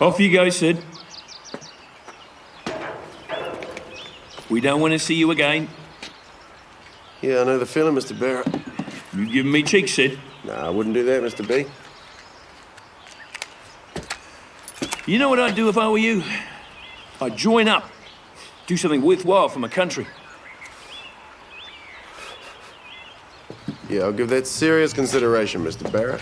Off you go, Sid. We don't want to see you again. Yeah, I know the feeling, Mr. Barrett. You giving me cheek, Sid? Nah, I wouldn't do that, Mr. B. You know what I'd do if I were you? I'd join up. Do something worthwhile for my country. Yeah, I'll give that serious consideration, Mr. Barrett.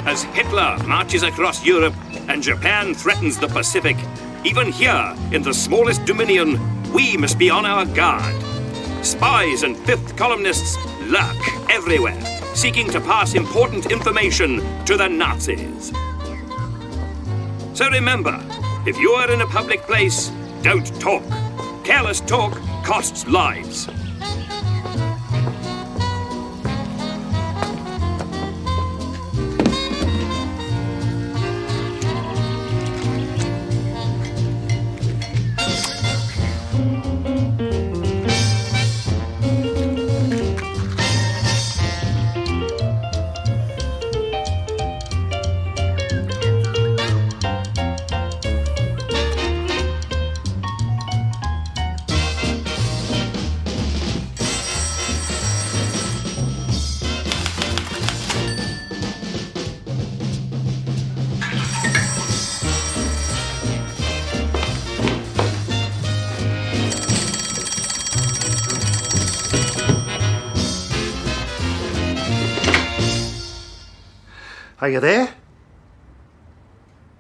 As Hitler marches across Europe and Japan threatens the Pacific, even here, in the smallest dominion, we must be on our guard. Spies and fifth columnists lurk everywhere, seeking to pass important information to the Nazis. So remember, if you are in a public place, don't talk. Careless talk costs lives. Are you there?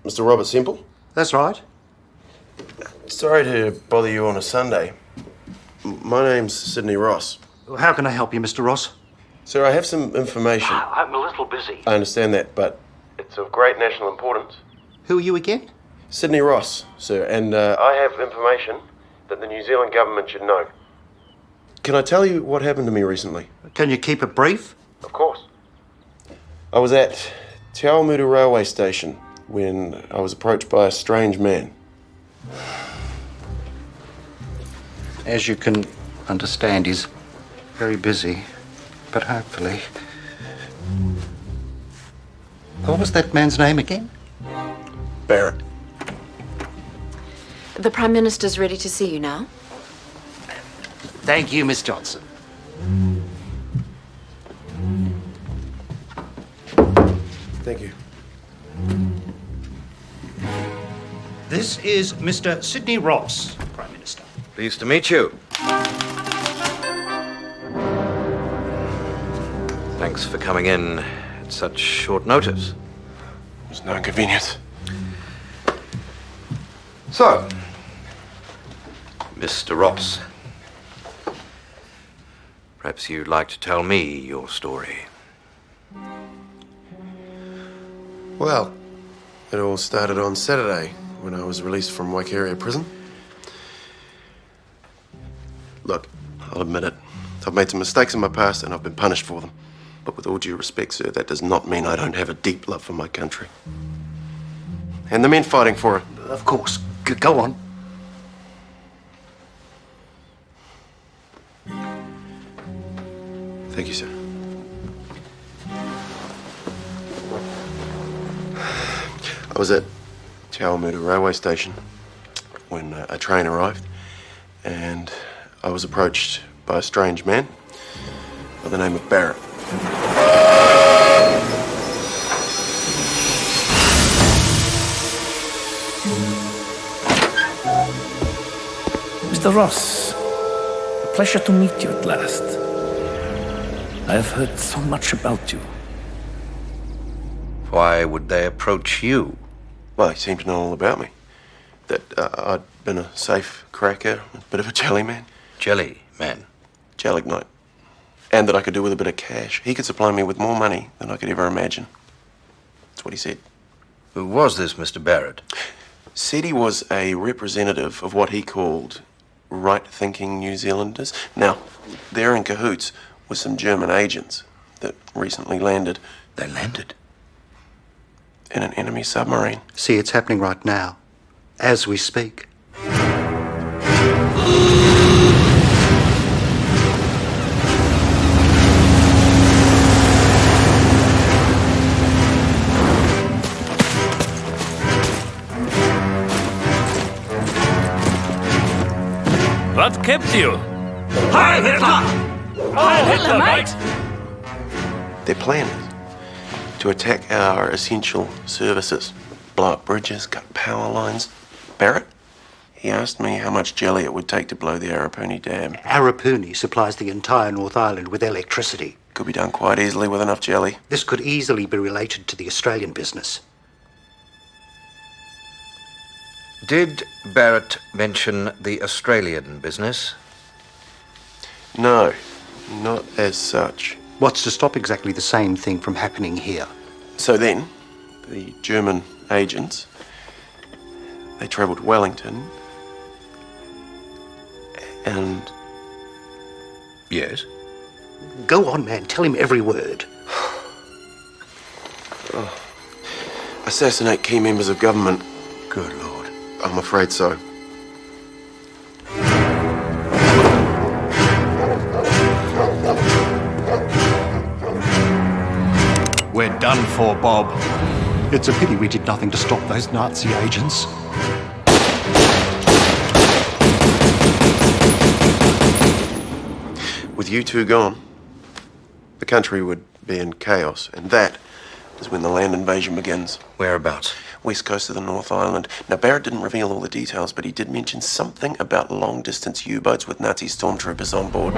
Mr. Robert Semple? That's right. Sorry to bother you on a Sunday. My name's Sidney Ross. How can I help you, Mr. Ross? Sir, I have some information. I'm a little busy. I understand that, but it's of great national importance. Who are you again? Sidney Ross, sir, and I have information that the New Zealand government should know. Can I tell you what happened to me recently? Can you keep it brief? Of course. I was at Te Awamutu railway station when I was approached by a strange man. As you can understand, he's very busy, but hopefully... What was that man's name again? Barrett. The Prime Minister's ready to see you now. Thank you, Miss Johnson. Thank you. This is Mr. Sidney Ross, Prime Minister. Pleased to meet you. Thanks for coming in at such short notice. There's no inconvenience. So, Mr. Ross, perhaps you'd like to tell me your story. Well, it all started on Saturday when I was released from Waikaria prison. Look, I'll admit it. I've made some mistakes in my past and I've been punished for them. But with all due respect, sir, that does not mean I don't have a deep love for my country. And the men fighting for it. Of course. Go on. Thank you, sir. I was at Te Awamutu railway station when a train arrived, and I was approached by a strange man by the name of Barrett. Mr. Ross, a pleasure to meet you at last. I have heard so much about you. Why would they approach you? Well, he seemed to know all about me. That I'd been a safe cracker, a bit of a jelly man. Jelly man. Gelignite. And that I could do with a bit of cash. He could supply me with more money than I could ever imagine. That's what he said. Who was this Mr. Barrett? Said he was a representative of what he called right-thinking New Zealanders. Now, they're in cahoots with some German agents that recently landed. They landed? In an enemy submarine. See, it's happening right now, as we speak. What kept you? Heil Hitler! Heil Hitler, mate! Their plan is to attack our essential services, blow up bridges, cut power lines. Barrett, he asked me how much jelly it would take to blow the Arapuni Dam. Arapuni supplies the entire North Island with electricity. Could be done quite easily with enough jelly. This could easily be related to the Australian business. Did Barrett mention the Australian business? No, not as such. What's to stop exactly the same thing from happening here? So then, the German agents, they travelled to Wellington and... Yes. Go on, man. Tell him every word. assassinate key members of government. Good Lord. I'm afraid so. We're done for, Bob. It's a pity we did nothing to stop those Nazi agents. With you two gone, the country would be in chaos, and that is when the land invasion begins. Whereabouts? West coast of the North Island. Now, Barrett didn't reveal all the details, but he did mention something about long-distance U-boats with Nazi stormtroopers on board.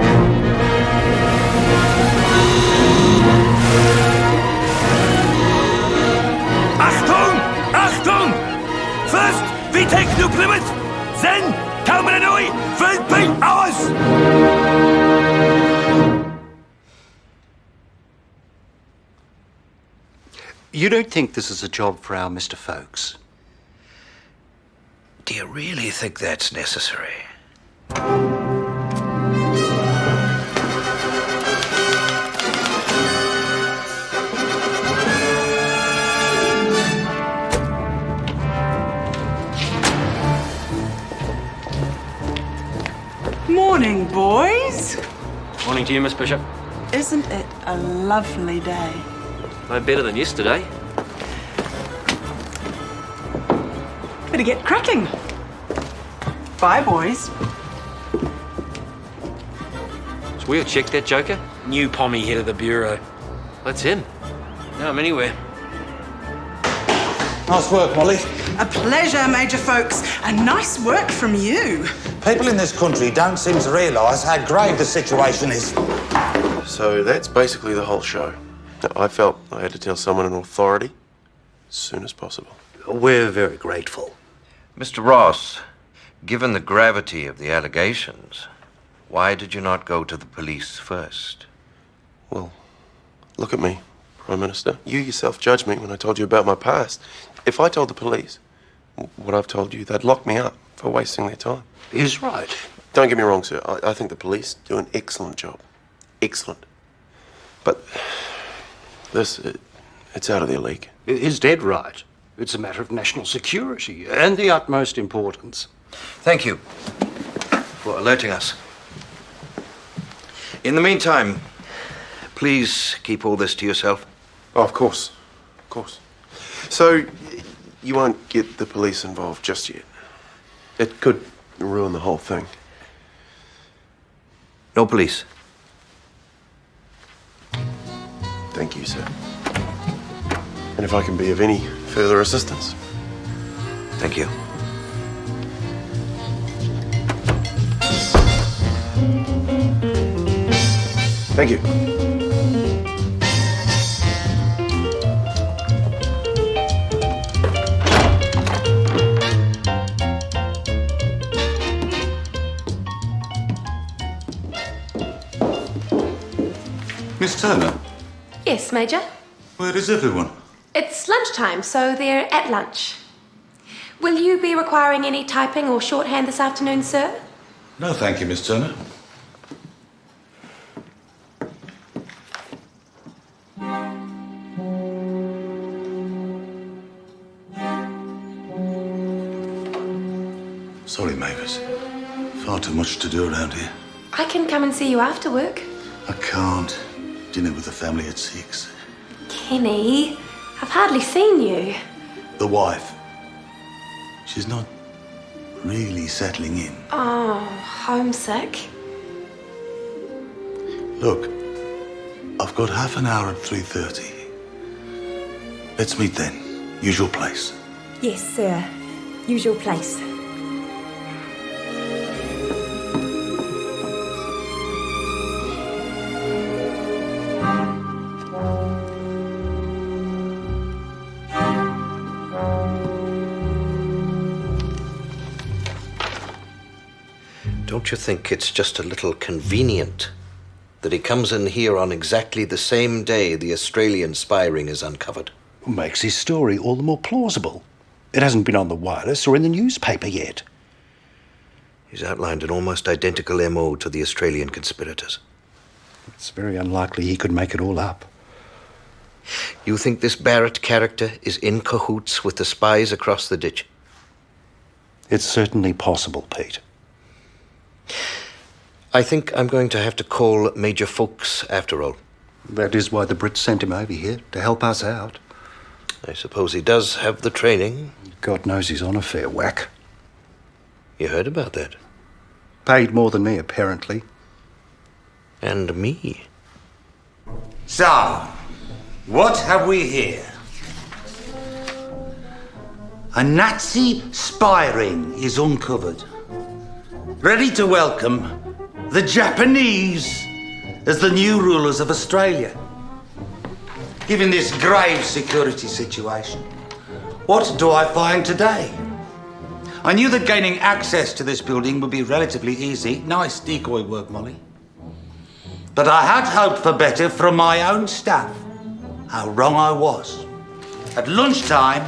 Achtung! Achtung! First, we take New Plymouth, then Kalmanoi will be ours! You don't think this is a job for our Mr. Folks? Do you really think that's necessary? Morning, boys. Morning to you, Miss Bishop. Isn't it a lovely day? No better than yesterday. Better get cracking. Bye, boys. So we'll check that joker. New pommy head of the bureau. That's him. No, I'm anywhere. Nice work, Molly. A pleasure, Major Folks, and nice work from you. People in this country don't seem to realise how grave the situation is. So that's basically the whole show. I felt I had to tell someone in authority as soon as possible. We're very grateful. Mr. Ross, given the gravity of the allegations, why did you not go to the police first? Well, look at me, Prime Minister. You yourself judged me when I told you about my past. If I told the police what I've told you, they'd lock me up for wasting their time. He's right. Don't get me wrong, sir. I think the police do an excellent job. Excellent. But it's out of their league. He's dead right. It's a matter of national security and the utmost importance. Thank you for alerting us. In the meantime, please keep all this to yourself. Oh, of course. Of course. So, you won't get the police involved just yet. It could ruin the whole thing. No police. Thank you, sir. And if I can be of any further assistance. Thank you. Thank you. Miss Turner, Yes, Major. where is everyone? It's lunchtime, so they're at lunch. Will you be requiring any typing or shorthand this afternoon, sir? No, thank you, Miss Turner. Sorry, Mavis. Far too much to do around here. I can come and see you after work. I can't. Dinner with the family at 6. Kenny, I've hardly seen you. The wife. She's not Really settling in. Oh, homesick. Look, I've got half an hour at 3:30. Let's meet then. Usual place. Yes, sir. Usual place. Don't you think it's just a little convenient that he comes in here on exactly the same day the Australian spy ring is uncovered? Makes his story all the more plausible. It hasn't been on the wireless or in the newspaper yet. He's outlined an almost identical MO to the Australian conspirators. It's very unlikely he could make it all up. You think this Barrett character is in cahoots with the spies across the ditch? It's certainly possible, Pete. I think I'm going to have to call Major Folks after all. That is why the Brits sent him over here, to help us out. I suppose he does have the training. God knows he's on a fair whack. You heard about that? Paid more than me, apparently. And me. So, what have we here? A Nazi spy ring is uncovered. Ready to welcome the Japanese as the new rulers of Australia. Given this grave security situation, what do I find today? I knew that gaining access to this building would be relatively easy. Nice decoy work, Molly. But I had hoped for better from my own staff. How wrong I was. At lunchtime,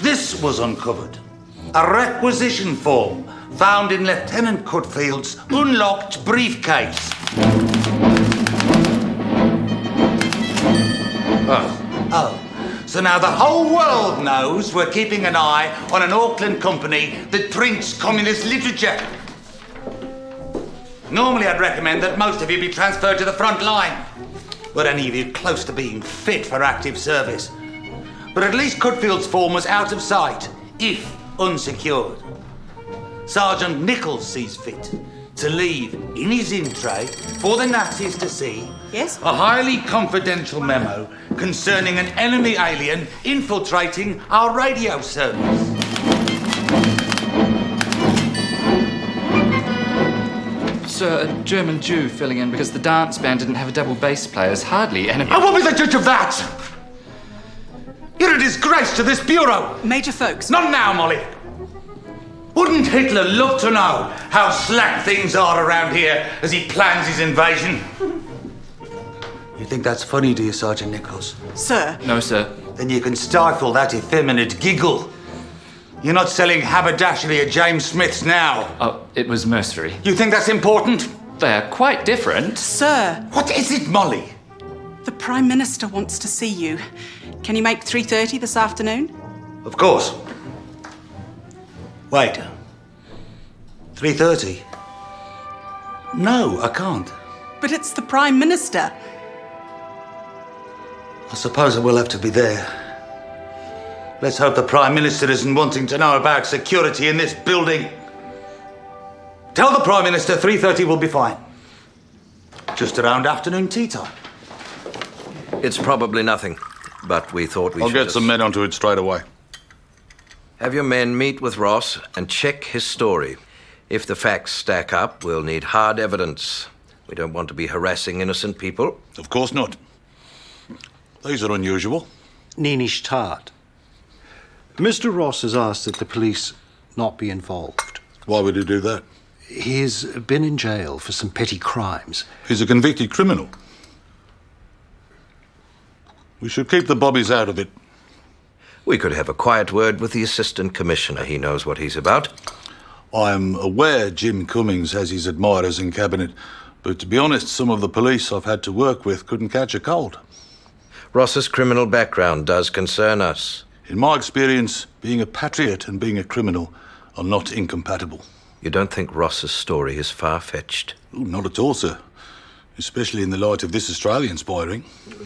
this was uncovered. A requisition form found in Lieutenant Cutfield's unlocked briefcase. Oh, so now the whole world knows we're keeping an eye on an Auckland company that prints communist literature. Normally I'd recommend that most of you be transferred to the front line. Were any of you close to being fit for active service? But at least Cutfield's form was out of sight, if unsecured. Sergeant Nichols sees fit to leave in his in tray for the Nazis to see Yes? a highly confidential memo concerning an enemy alien infiltrating our radio service. Sir, a German Jew filling in because the dance band didn't have a double bass player is hardly enemy. I will be the judge of that! You're a disgrace to this bureau! Major Folks. Not now, Molly! Wouldn't Hitler love to know how slack things are around here as he plans his invasion? You think that's funny, do you, Sergeant Nichols? Sir. No, sir. Then you can stifle that effeminate giggle. You're not selling haberdashery at James Smith's now. Oh, it was mercenary. You think that's important? They're quite different. Sir. What is it, Molly? The Prime Minister wants to see you. Can you make 3:30 this afternoon? Of course. Wait. 3:30? No, I can't. But it's the Prime Minister. I suppose I will have to be there. Let's hope the Prime Minister isn't wanting to know about security in this building. Tell the Prime Minister 3:30 will be fine. Just around afternoon tea time. It's probably nothing, but we thought we I'll should get some men onto it straight away. Have your men meet with Ross and check his story. If the facts stack up, we'll need hard evidence. We don't want to be harassing innocent people. Of course not. These are unusual. Neenish tart. Mr. Ross has asked that the police not be involved. Why would he do that? He's been in jail for some petty crimes. He's a convicted criminal. We should keep the bobbies out of it. We could have a quiet word with the Assistant Commissioner. He knows what he's about. I am aware Jim Cummings has his admirers in cabinet, but to be honest, some of the police I've had to work with couldn't catch a cold. Ross's criminal background does concern us. In my experience, being a patriot and being a criminal are not incompatible. You don't think Ross's story is far-fetched? Oh, not at all, sir. Especially in the light of this Australian spy ring.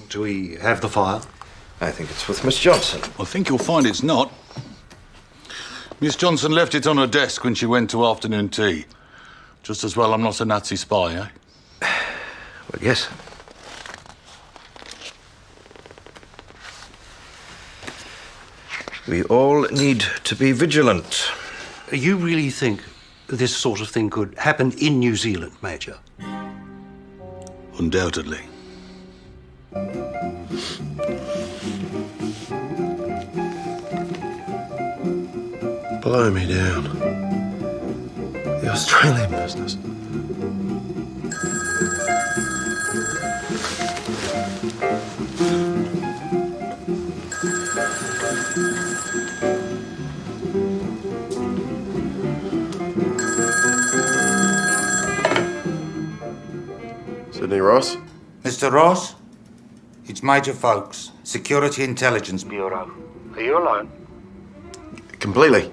Do we have the file? I think it's with Miss Johnson. I think you'll find it's not. Miss Johnson left it on her desk when she went to afternoon tea. Just as well I'm not a Nazi spy, eh? Well, yes. We all need to be vigilant. You really think this sort of thing could happen in New Zealand, Major? Undoubtedly. Blow me down. The Australian business. Sydney Ross? Mr. Ross? It's Major Folks, Security Intelligence Bureau. Are you alone? Completely.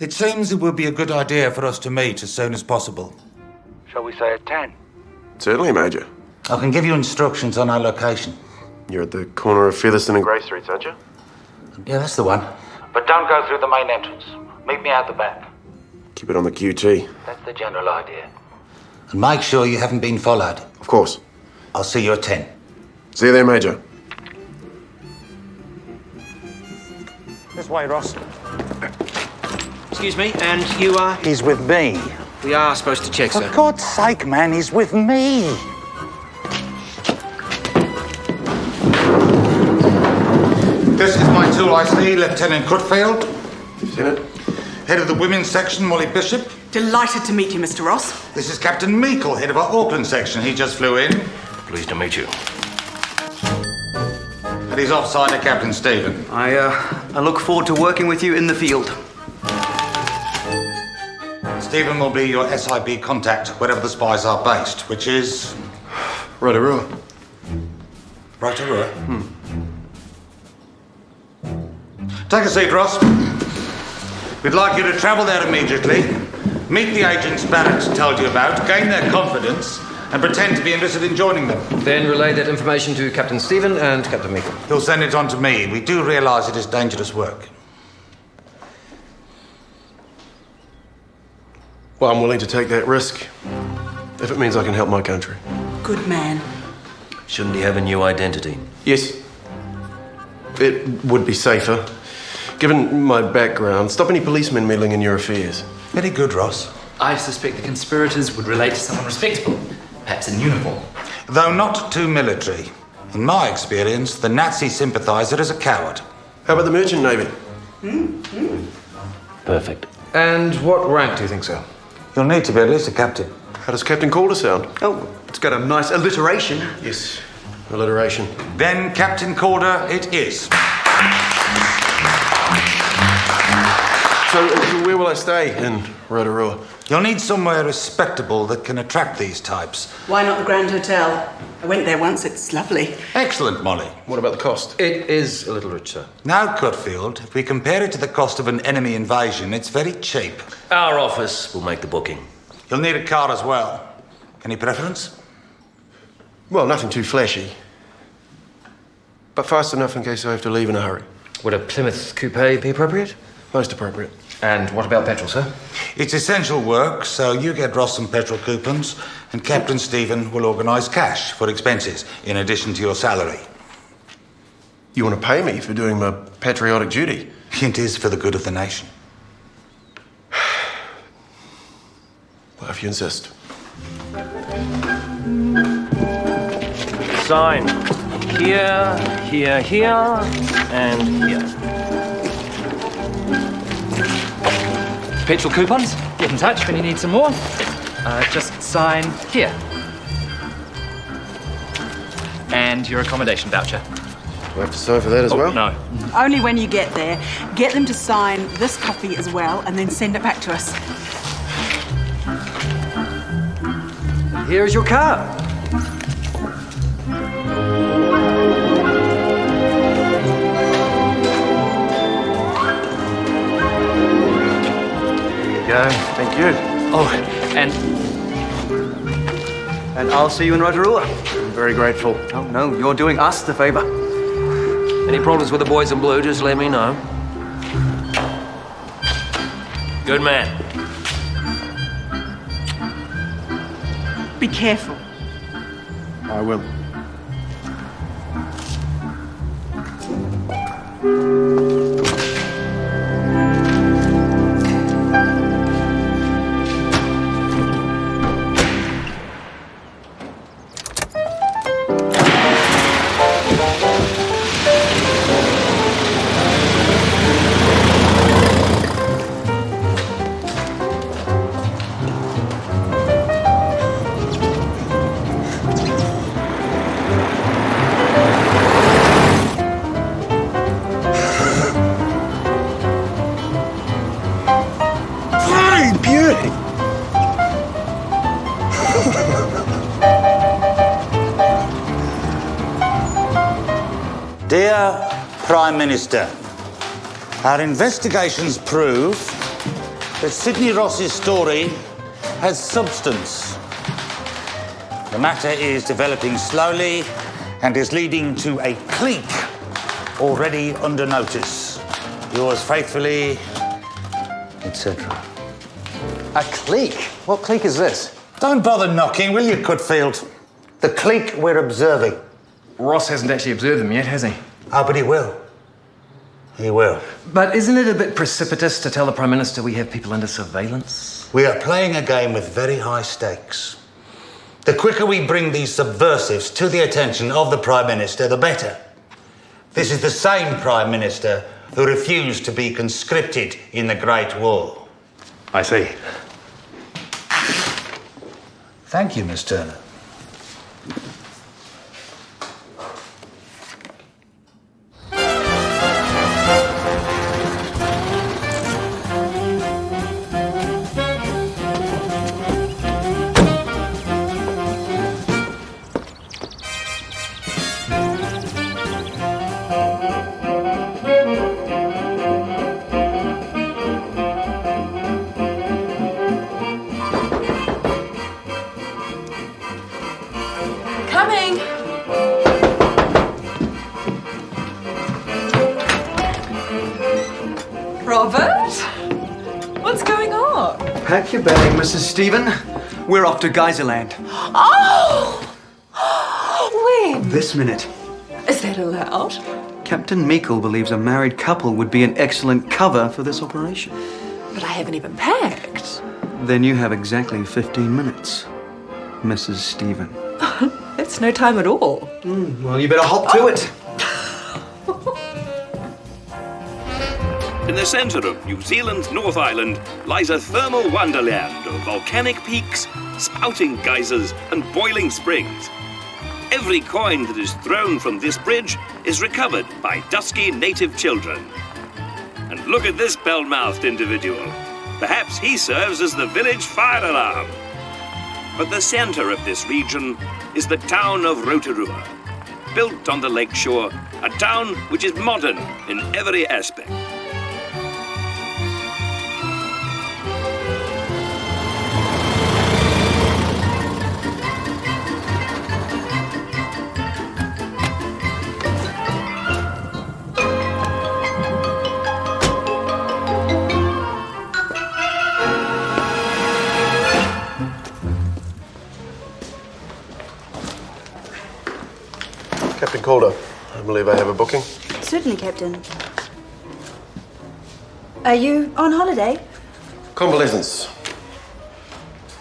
It seems it would be a good idea for us to meet as soon as possible. Shall we say at 10? Certainly, Major. I can give you instructions on our location. You're at the corner of Featherston and Grey Streets, aren't you? Yeah, that's the one. But don't go through the main entrance. Meet me out the back. Keep it on the QT. That's the general idea. And make sure you haven't been followed. Of course. I'll see you at 10. See you there, Major. This way, Ross. Excuse me, and you are? He's with me. We are supposed to check, For sir. God's sake, man, he's with me. This is my 2IC, Lieutenant Cutfield. You've seen it? Head of the women's section, Molly Bishop. Delighted to meet you, Mr. Ross. This is Captain Meikle, head of our Auckland section. He just flew in. Pleased to meet you. And he's offside of Captain Stephen. I look forward to working with you in the field. Stephen will be your SIB contact wherever the spies are based, which is... Rotorua. Rotorua? Take a seat, Ross. We'd like you to travel there immediately, meet the agents Barrett told you about, gain their confidence, and pretend to be interested in joining them. Then relay that information to Captain Stephen and Captain Meikle. He'll send it on to me. We do realise it is dangerous work. Well, I'm willing to take that risk if it means I can help my country. Good man. Shouldn't he have a new identity? Yes. It would be safer. Given my background, stop any policemen meddling in your affairs. Very good, Ross. I suspect the conspirators would relate to someone respectable, perhaps in uniform. Though not too military. In my experience, the Nazi sympathiser is a coward. How about the merchant navy? Perfect. And what rank do you think, sir? You'll need to be at least a captain. How does Captain Calder sound? Oh, it's got a nice alliteration. Yes, alliteration. Then Captain Calder it is. So, where will I stay in Rotorua? You'll need somewhere respectable that can attract these types. Why not the Grand Hotel? I went there once, it's lovely. Excellent, Molly. What about the cost? It is a little rich, sir. Now, Cutfield, if we compare it to the cost of an enemy invasion, it's very cheap. Our office will make the booking. You'll need a car as well. Any preference? Well, nothing too flashy. But fast enough in case I have to leave in a hurry. Would a Plymouth coupe be appropriate? Most appropriate. And what about petrol, sir? It's essential work, so you get Ross some petrol coupons, and Captain Stephen will organise cash for expenses, in addition to your salary. You want to pay me for doing my patriotic duty? It is for the good of the nation. Well, if you insist. Sign. Here, here, here, and here. Petrol coupons? Get in touch when you need some more. Just sign here. And your accommodation voucher. Do I have to sign for that as well? No. Only when you get there. Get them to sign this copy as well and then send it back to us. Here is your car. Go. Thank you. Oh, and I'll see you in Rotorua. I'm very grateful. Oh, no, you're doing us the favour. Any problems with the boys in blue, just let me know. Good man. Be careful. I will. Dear Prime Minister, our investigations prove that Sidney Ross's story has substance. The matter is developing slowly and is leading to a clique already under notice. Yours faithfully, etc. A clique? What clique is this? Don't bother knocking, will you, Cutfield? The clique we're observing. Ross hasn't actually observed them yet, has he? Oh, but he will. He will. But isn't it a bit precipitous to tell the Prime Minister we have people under surveillance? We are playing a game with very high stakes. The quicker we bring these subversives to the attention of the Prime Minister, the better. This is the same Prime Minister who refused to be conscripted in the Great War. I see. Thank you, Miss Turner. Coming! Robert? What's going on? Pack your bag, Mrs. Stephen. We're off to Geyserland. Oh! When? This minute. Is that allowed? Captain Meikle believes a married couple would be an excellent cover for this operation. But I haven't even packed. Then you have exactly 15 minutes, Mrs. Stephen. That's no time at all. Well, you better hop to it. In the centre of New Zealand's North Island lies a thermal wonderland of volcanic peaks, spouting geysers, and boiling springs. Every coin that is thrown from this bridge is recovered by dusky native children. And look at this bell-mouthed individual. Perhaps he serves as the village fire alarm. But the centre of this region is the town of Rotorua, built on the lakeshore, a town which is modern in every aspect. Captain Calder, I believe I have a booking. Certainly, Captain. Are you on holiday? Convalescence.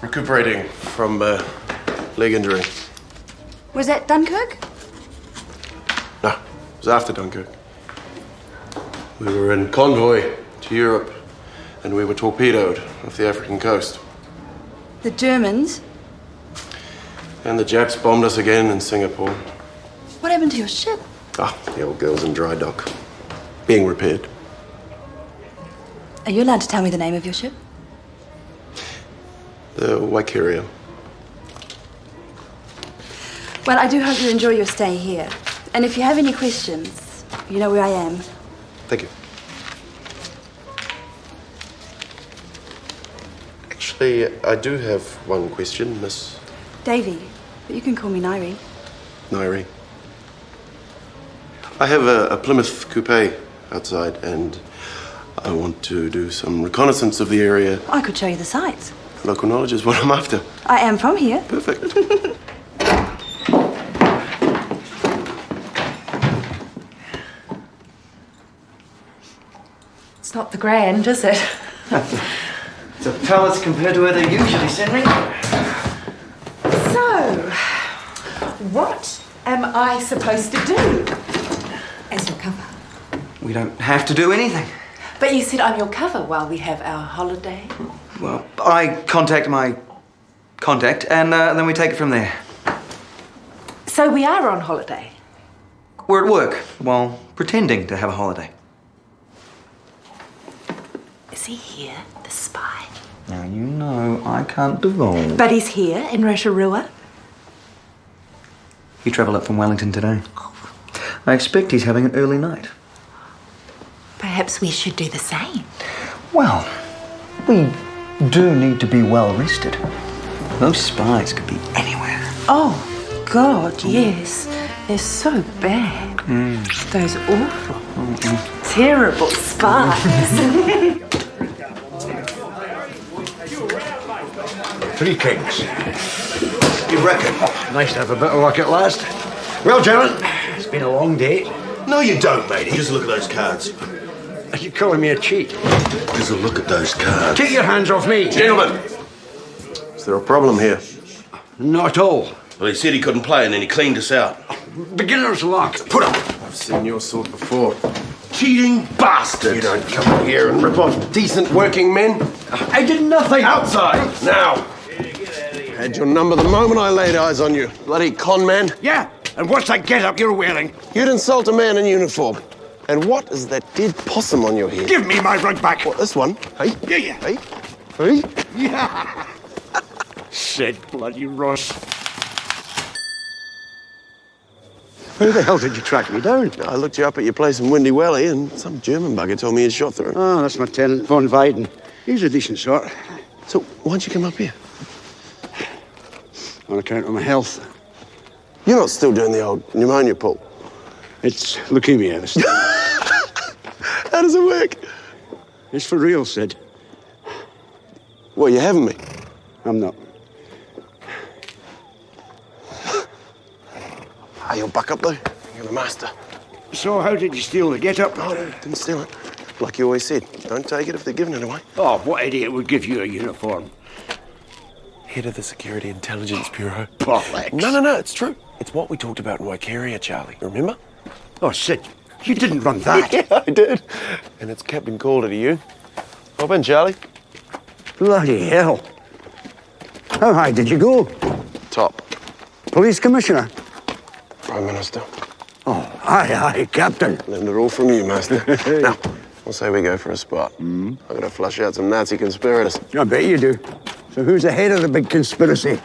Recuperating from leg injury. Was that Dunkirk? No, it was after Dunkirk. We were in convoy to Europe and we were torpedoed off the African coast. The Germans? And the Japs bombed us again in Singapore. What happened to your ship? Ah, the old girl's in dry dock. Being repaired. Are you allowed to tell me the name of your ship? The Waikaria. Well, I do hope you enjoy your stay here. And if you have any questions, you know where I am. Thank you. Actually, I do have one question, Miss Davy, but you can call me Nairi. Nairi. I have a Plymouth coupe outside, and I want to do some reconnaissance of the area. I could show you the sights. Local knowledge is what I'm after. I am from here. Perfect. It's not the Grand, is it? It's a palace compared to where they usually send me. So, what am I supposed to do as your cover? We don't have to do anything. But you said I'm your cover while we have our holiday. Well, I contact my contact, and then we take it from there. So we are on holiday. We're at work while pretending to have a holiday. Is he here, the spy? Now, you know I can't divulge. But he's here in Rotorua. He travelled up from Wellington today. I expect he's having an early night. Perhaps we should do the same. Well, we do need to be well rested. Those spies could be anywhere. Oh, God, yes. They're so bad. Those awful, terrible spies. 3 kings. You reckon? Nice to have a bit of luck at last. Well, gentlemen, it's been a long day. No, you don't, matey. Just look at those cards. Are you calling me a cheat? Just look at those cards. Take your hands off me. Gentlemen, is there a problem here? Not at all. Well, he said he couldn't play and then he cleaned us out. Beginner's luck. Put up! I've seen your sort before. Cheating bastard! You don't come in here and rip off decent working men. I did nothing. Outside, now! Had your number the moment I laid eyes on you. Bloody con man. Yeah, and what's that get-up you're wearing? You'd insult a man in uniform. And what is that dead possum on your head? Give me my rug back. What, this one? Hey? Yeah. Hey? Hey? Yeah. Said bloody Ross. Who the hell did you track me down? I looked you up at your place in Windy Valley and some German bugger told me you'd shot through. Oh, that's my tenant, Von Weiden. He's a decent sort. So, why'd you come up here? On account of my health. You're not still doing the old pneumonia pull? It's leukemia. How does it work? It's for real, Sid. Well, you having me? I'm not. You'll buck up, though. You're the master. So how did you steal the get-up? Oh, no, didn't steal it. Like you always said, don't take it if they're giving it away. Oh, what idiot would give you a uniform? Head of the Security Intelligence Bureau. Bollocks. No, it's true. It's what we talked about in Waikeria, Charlie. Remember? Oh, Sid, you didn't run that. Yeah, I did. And it's Captain Calder to you. Hop in, Charlie. Bloody hell. How high did you go? Top. Police Commissioner? Prime Minister. Oh, aye, Captain. Learned it all from you, Master. Now, we'll say we go for a spot. I've got to flush out some Nazi conspirators. I bet you do. So who's the head of the big conspiracy?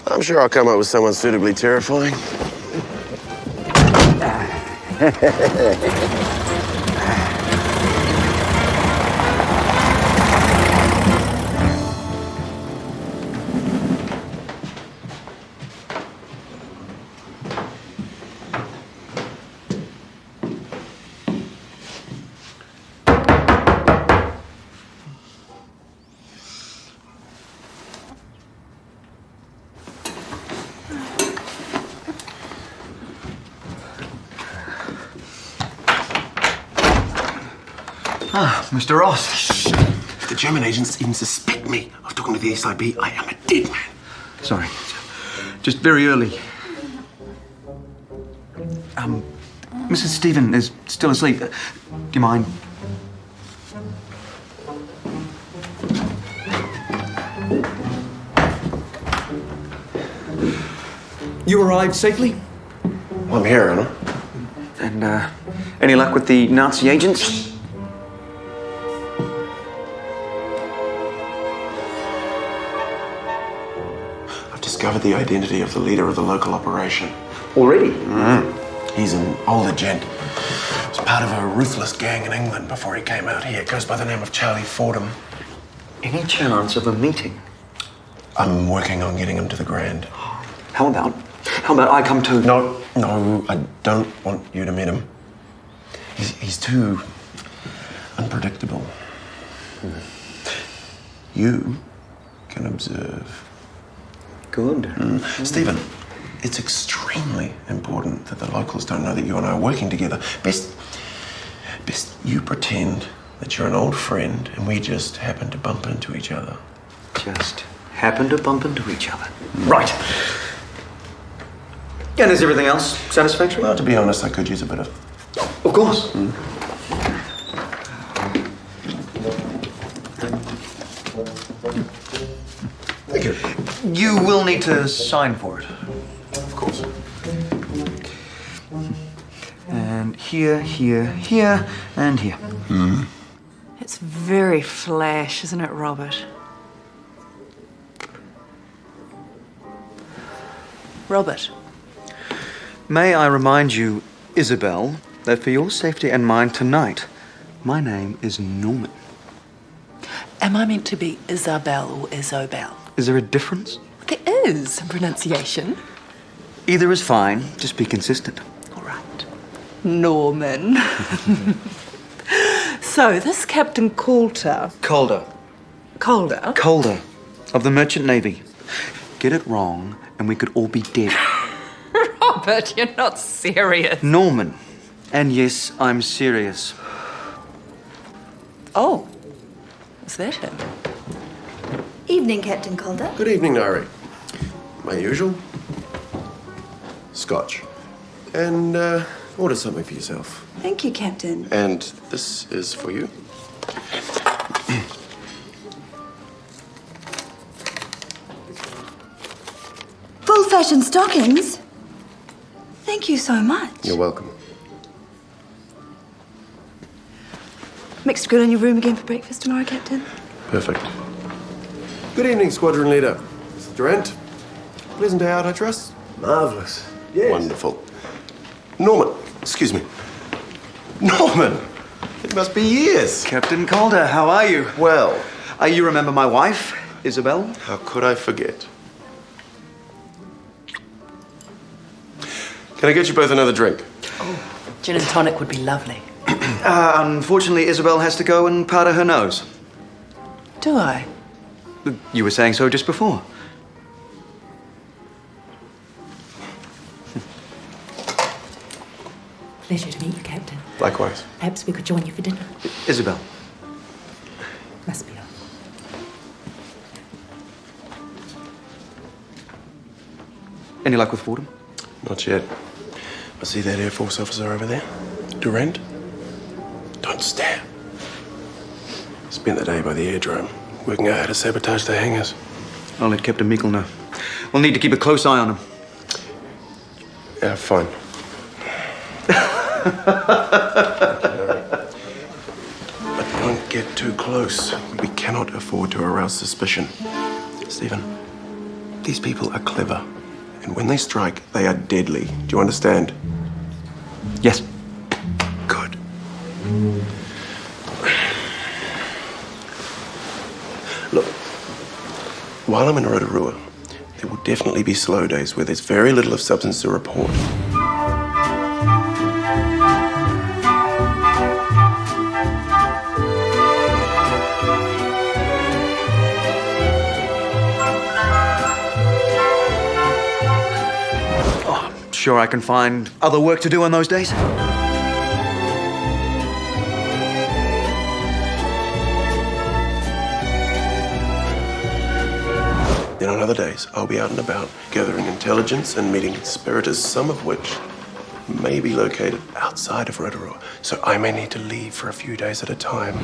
I'm sure I'll come up with someone suitably terrifying. Ah, Mr. Ross. If the German agents even suspect me of talking to the SIB, I am a dead man. Sorry. Just very early. Mrs. Stephen is still asleep. Do you mind? You arrived safely? I'm here, Anna. And, any luck with the Nazi agents? I've discovered the identity of the leader of the local operation. Already? He's an older gent. Was part of a ruthless gang in England before he came out here. Goes by the name of Charlie Fordham. Any chance of a meeting? I'm working on getting him to the Grand. How about I come to... No, I don't want you to meet him. He's too unpredictable. You can observe. Good. Stephen, it's extremely important that the locals don't know that you and I are working together. Best you pretend that you're an old friend and we just happen to bump into each other. Just happen to bump into each other. Right. And is everything else satisfactory? Well, to be honest, I could use a bit of... Of course. Thank you. You will need to sign for it. Of course. And here, here, and here. It's very flash, isn't it, Robert? Robert. May I remind you, Isabel, that for your safety and mine tonight, my name is Norman. Am I meant to be Isabel or Isobel? Is there a difference? There is pronunciation. Either is fine, just be consistent. Norman. So, this Captain Coulter... Calder. Calder? Calder, of the Merchant Navy. Get it wrong, and we could all be dead. Robert, you're not serious. Norman. And yes, I'm serious. Oh. Is that him? Evening, Captain Calder. Good evening, Nari. My usual. Scotch. And, order something for yourself. Thank you, Captain. And this is for you. Full-fashion stockings? Thank you so much. You're welcome. Mixed grill in your room again for breakfast tomorrow, Captain? Perfect. Good evening, Squadron Leader. Mr. Durant. Pleasant day out, I trust? Marvellous. Yes. Wonderful. Norman, excuse me. Norman! It must be years. Captain Calder, how are you? Well. You remember my wife, Isabel? How could I forget? Can I get you both another drink? Gin and tonic would be lovely. Unfortunately, Isabel has to go and powder her nose. Do I? You were saying so just before. Pleasure to meet you, Captain. Likewise. Perhaps we could join you for dinner. Isabel. Must be off. Any luck with Fordham? Not yet. I see that Air Force officer over there. Durant. Don't stare. Spent the day by the airdrome, working out how to sabotage the hangars. I'll let Captain Meikle know. We'll need to keep a close eye on him. Yeah, fine. But don't get too close. We cannot afford to arouse suspicion. Stephen, these people are clever. And when they strike, they are deadly. Do you understand? Yes. Good. Look, while I'm in Rotorua, there will definitely be slow days where there's very little of substance to report. Sure I can find other work to do on those days? Then on other days, I'll be out and about, gathering intelligence and meeting conspirators, some of which may be located outside of Rotorua. So I may need to leave for a few days at a time.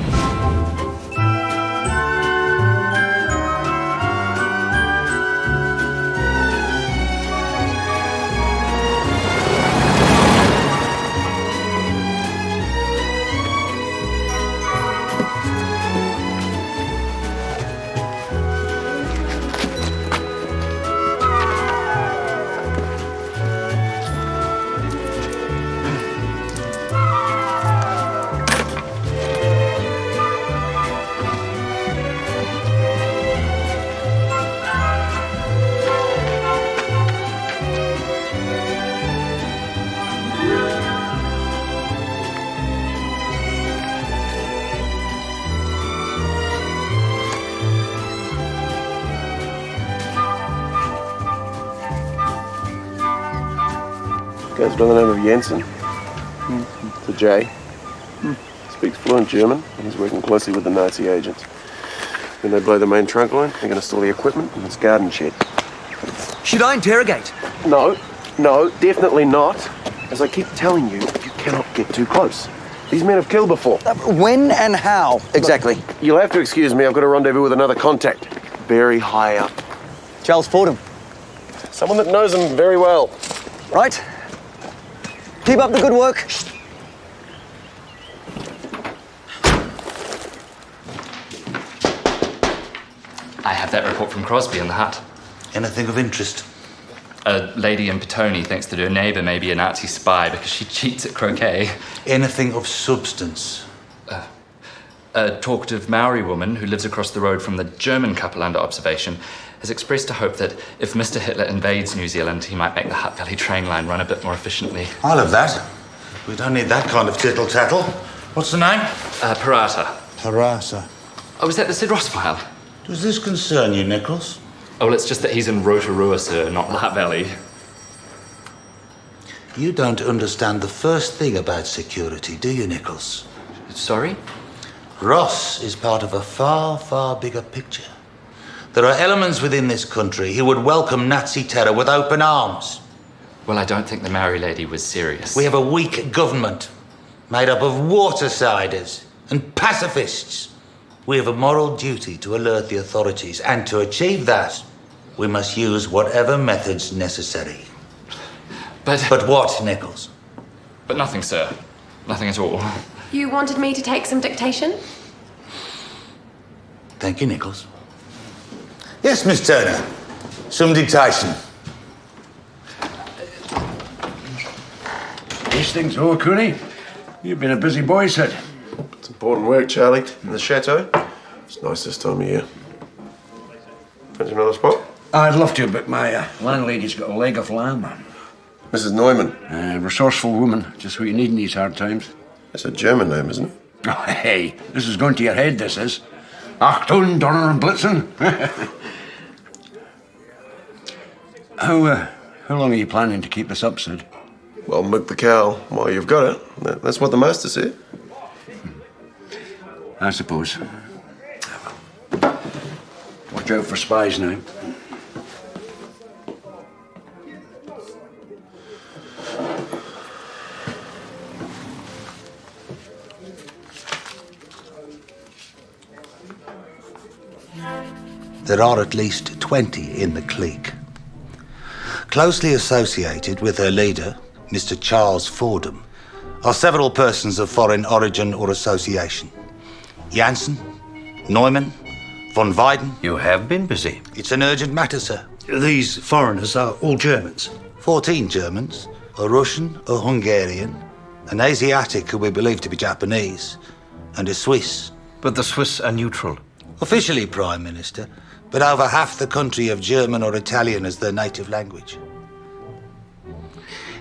Goes by the name of Jensen. It's a J. Speaks fluent German and is working closely with the Nazi agents. When they blow the main trunk line, they're going to store the equipment in this garden shed. Should I interrogate? No, definitely not. As I keep telling you, you cannot get too close. These men have killed before. When and how, exactly? Look, you'll have to excuse me. I've got a rendezvous with another contact. Very high up. Charles Fordham. Someone that knows him very well. Right. Keep up the good work. I have that report from Crosby in the hut. Anything of interest? A lady in Petone thinks that her neighbour may be a Nazi spy because she cheats at croquet. Anything of substance? A talkative Maori woman who lives across the road from the German couple under observation has expressed a hope that if Mr. Hitler invades New Zealand, he might make the Hutt Valley train line run a bit more efficiently. I'll have that. We don't need that kind of tittle-tattle. What's the name? Parata. Parata. Oh, was that the Sid Ross file? Does this concern you, Nichols? Oh, well, it's just that he's in Rotorua, sir, not the Hutt Valley. You don't understand the first thing about security, do you, Nichols? Sorry? Ross is part of a far, far bigger picture. There are elements within this country who would welcome Nazi terror with open arms. Well, I don't think the Maori lady was serious. We have a weak government made up of watersiders and pacifists. We have a moral duty to alert the authorities, and to achieve that, we must use whatever methods necessary. But what, Nichols? But nothing, sir. Nothing at all. You wanted me to take some dictation? Thank you, Nichols. Yes, Miss Turner. Some dictation. Hastings, Cooney. You've been a busy boy, Sid. It's important work, Charlie. In the chateau. It's nice this time of year. Fancy another spot? I'd love to, but my landlady's got a leg of lamb. Mrs. Neumann. Resourceful woman. Just what you need in these hard times. That's a German name, isn't it? Oh, hey, this is going to your head, this is. Achtung, Donner und Blitzen. How long are you planning to keep this up, Sid? Well, milk the cow while you've got it. That's what the master said. I suppose. Watch out for spies now. There are at least 20 in the clique. Closely associated with her leader, Mr. Charles Fordham, are several persons of foreign origin or association. Janssen, Neumann, von Weiden. You have been busy. It's an urgent matter, sir. These foreigners are all Germans. 14 Germans, a Russian, a Hungarian, an Asiatic who we believe to be Japanese, and a Swiss. But the Swiss are neutral. Officially, Prime Minister, but over half the country have German or Italian as their native language.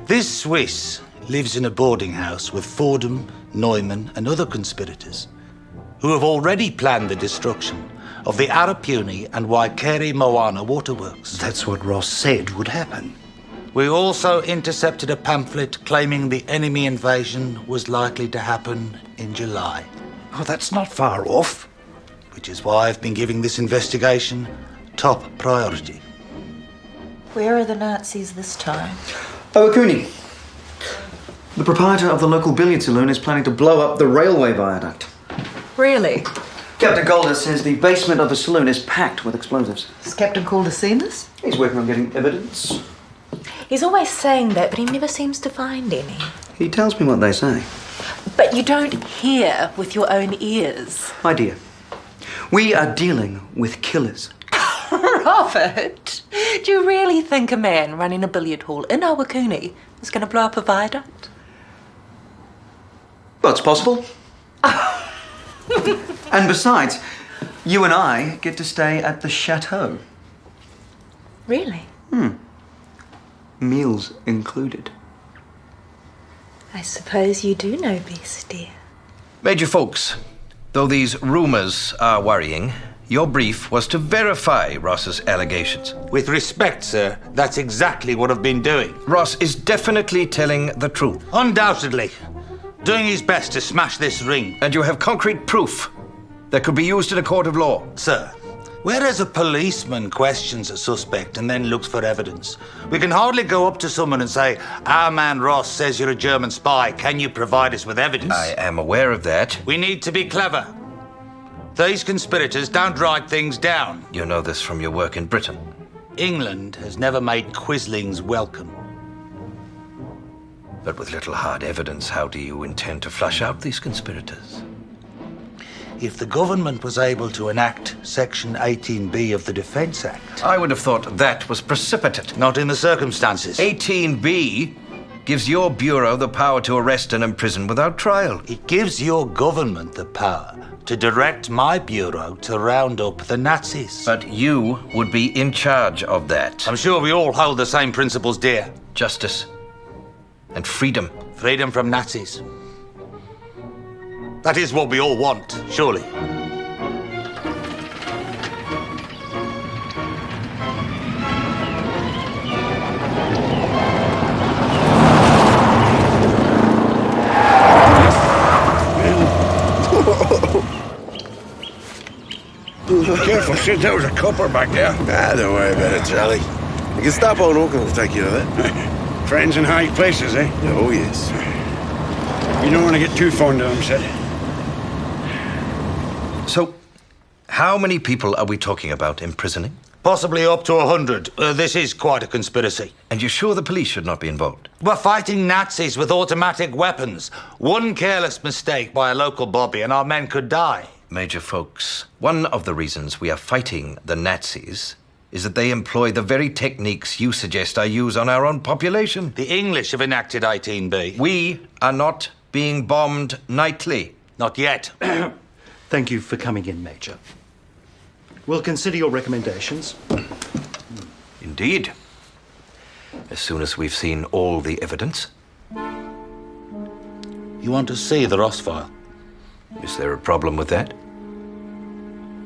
This Swiss lives in a boarding house with Fordham, Neumann, and other conspirators who have already planned the destruction of the Arapuni and Waikere Moana waterworks. That's what Ross said would happen. We also intercepted a pamphlet claiming the enemy invasion was likely to happen in July. Oh, that's not far off. Which is why I've been giving this investigation top priority. Where are the Nazis this time? Cooney. The proprietor of the local billiard saloon is planning to blow up the railway viaduct. Really? Captain Calder says the basement of the saloon is packed with explosives. Has Captain Calder seen this? He's working on getting evidence. He's always saying that, but he never seems to find any. He tells me what they say. But you don't hear with your own ears. My dear, we are dealing with killers. Robert, do you really think a man running a billiard hall in Awakuni is going to blow up a viaduct? Well, it's possible. And besides, you and I get to stay at the chateau. Really? Meals included. I suppose you do know best, dear. Major Folks, though these rumours are worrying, Your brief was to verify Ross's allegations. With respect, sir, that's exactly what I've been doing. Ross is definitely telling the truth. Undoubtedly. Doing his best to smash this ring. And you have concrete proof that could be used in a court of law. Sir, whereas a policeman questions a suspect and then looks for evidence, we can hardly go up to someone and say, our man Ross says you're a German spy. Can you provide us with evidence? I am aware of that. We need to be clever. These conspirators don't write things down. You know this from your work in Britain. England has never made quislings welcome. But with little hard evidence, how do you intend to flush out these conspirators? If the government was able to enact Section 18B of the Defence Act... I would have thought that was precipitate. Not in the circumstances. 18B gives your bureau the power to arrest and imprison without trial. It gives your government the power to direct my bureau to round up the Nazis. But you would be in charge of that. I'm sure we all hold the same principles dear. Justice and freedom. Freedom from Nazis. That is what we all want, surely. Careful, Sid, there was a copper back there. Don't worry about it, Charlie. The Gestapo in Auckland will take care of that. Friends in high places, eh? Oh, yes. You don't want to get too fond of them, Sid. So, how many people are we talking about imprisoning? Possibly up to 100. This is quite a conspiracy. And you're sure the police should not be involved? We're fighting Nazis with automatic weapons. One careless mistake by a local bobby and our men could die. Major Folks, one of the reasons we are fighting the Nazis is that they employ the very techniques you suggest I use on our own population. The English have enacted 18B. We are not being bombed nightly. Not yet. Thank you for coming in, Major. We'll consider your recommendations. Indeed. As soon as we've seen all the evidence. You want to see the Ross file? Is there a problem with that?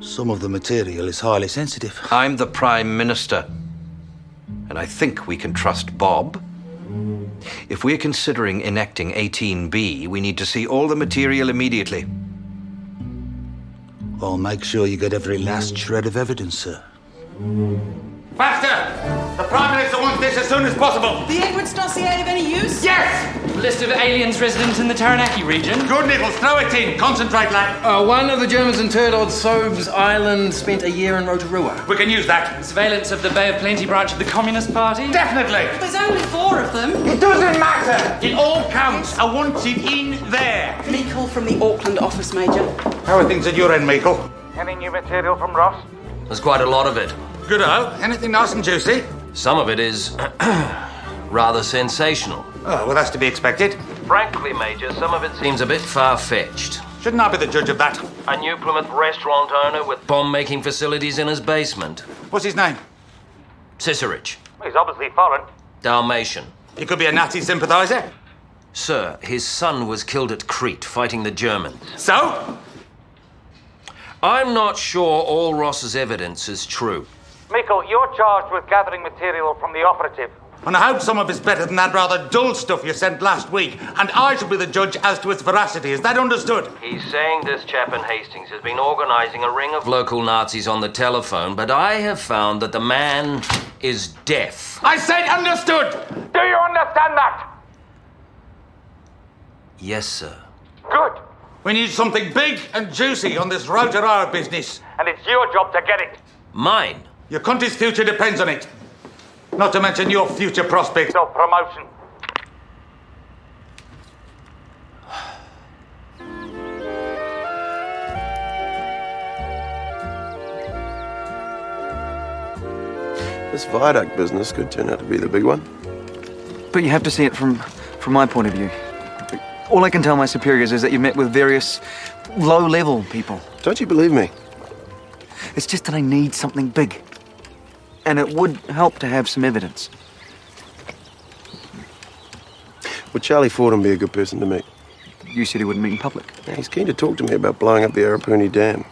Some of the material is highly sensitive. I'm the Prime Minister, and I think we can trust Bob. If we're considering enacting 18B, we need to see all the material immediately. I'll make sure you get every last shred of evidence, sir. Faster! The Prime Minister wants this as soon as possible. The Edwards dossier of any use? Yes! List of aliens resident in the Taranaki region. Good, Nichols. Throw it in. Concentrate, lad. One of the Germans interred on Sobes Island spent a year in Rotorua. We can use that. Surveillance of the Bay of Plenty branch of the Communist Party. Definitely. There's only 4 of them. It doesn't matter. It all counts. I want it in there. Meikle from the Auckland office, Major. How are things at your end, Meikle? Any new material from Ross? There's quite a lot of it. Good-o. Anything nice and juicy? Some of it is rather sensational. Oh, well, that's to be expected. Frankly, Major, some of it seems a bit far-fetched. Shouldn't I be the judge of that? A New Plymouth restaurant owner with bomb-making facilities in his basement. What's his name? Cicerich. He's obviously foreign. Dalmatian. He could be a Nazi sympathizer. Sir, his son was killed at Crete fighting the Germans. So? I'm not sure all Ross's evidence is true. Meikle, you're charged with gathering material from the operative. And I hope some of it's better than that rather dull stuff you sent last week. And I shall be the judge as to its veracity. Is that understood? He's saying this chap in Hastings has been organising a ring of local Nazis on the telephone, but I have found that the man is deaf. I said understood! Do you understand that? Yes, sir. Good. We need something big and juicy on this Rotorua business. And it's your job to get it. Mine? Your country's future depends on it. Not to mention your future prospects of promotion. This viaduct business could turn out to be the big one. But you have to see it from my point of view. All I can tell my superiors is that you've met with various low-level people. Don't you believe me? It's just that I need something big. And it would help to have some evidence. Would Charlie Fordham be a good person to meet? You said he wouldn't meet in public. Yeah, he's keen to talk to me about blowing up the Arapuni Dam.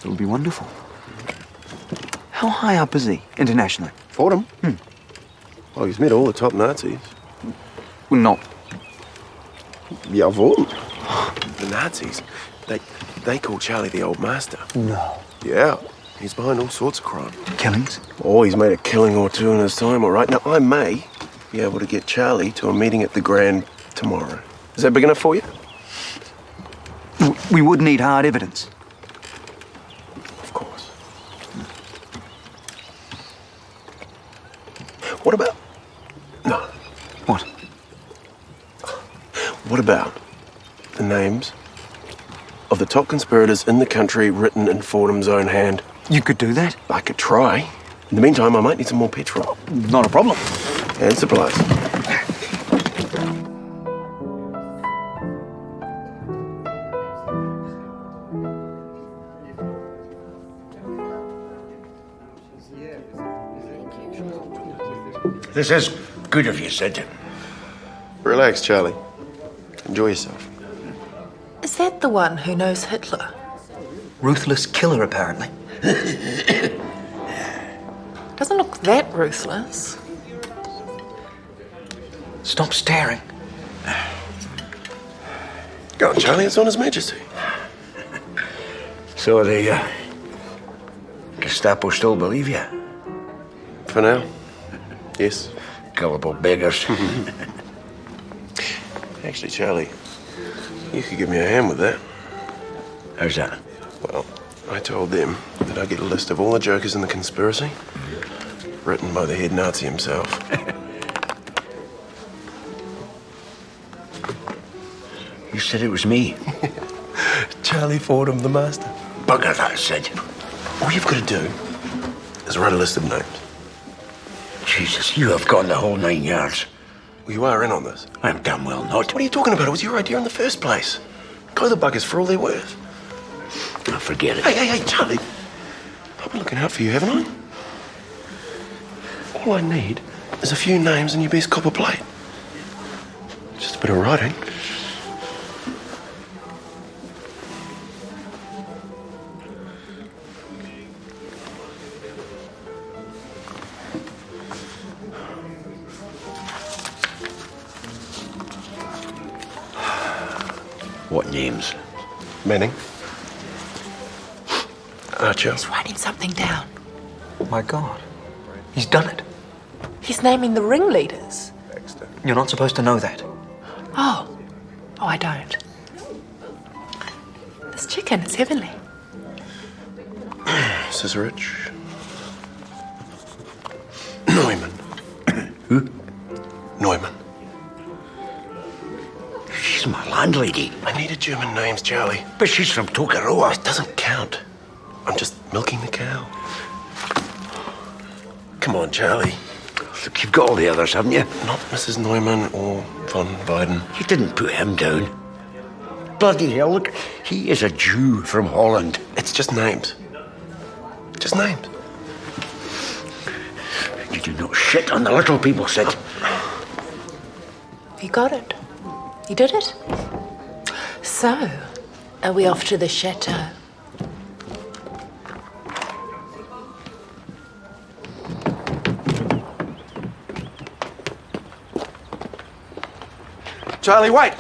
It'll be wonderful. How high up is he, internationally? Fordham? Oh, he's met all the top Nazis. Well, not. Jawohl. The Nazis, they call Charlie the Old Master. No. Yeah. He's behind all sorts of crime. Killings? Oh, he's made a killing or two in his time, all right. Now, I may be able to get Charlie to a meeting at the Grand tomorrow. Is that big enough for you? We would need hard evidence. Of course. What about... No. What? What about the names of the top conspirators in the country written in Fordham's own hand? You could do that? I could try. In the meantime, I might need some more petrol. Not a problem. And supplies. This is good of you, Sid. Relax, Charlie. Enjoy yourself. Is that the one who knows Hitler? Ruthless killer, apparently. Doesn't look that ruthless. Stop staring. Go on, Charlie. It's on His Majesty. So the Gestapo still believe you? For now, yes. Gullible beggars. Actually, Charlie, you could give me a hand with that. How's that? Well, I told them that I'd get a list of all the jokers in the conspiracy, written by the head Nazi himself. You said it was me. Charlie Fordham, the master. Bugger that, Sid. All you've got to do is write a list of names. Jesus, you have gone the whole 9 yards. Well, you are in on this. I'm damn well not. What are you talking about? It was your idea in the first place. Go the buggers for all they're worth. Now forget it. Hey, Charlie. I've been looking out for you, haven't I? All I need is a few names and your best copper plate. Just a bit of writing. What names? Manning. Archer. He's writing something down. My God. He's done it. He's naming the ringleaders. You're not supposed to know that. Oh, I don't. This chicken is heavenly. Ciserich. Neumann. Who? Neumann. She's my landlady. I needed German names, Charlie. But she's from Tokoroa. It doesn't count. I'm just milking the cow. Come on, Charlie. Look, you've got all the others, haven't you? Not Mrs. Neumann or von Weiden. You didn't put him down. Bloody hell, look, he is a Jew from Holland. It's just names. Just names. You do not shit on the little people, Sid. You got it. You did it. So, are we off to the chateau? Charlie, wait!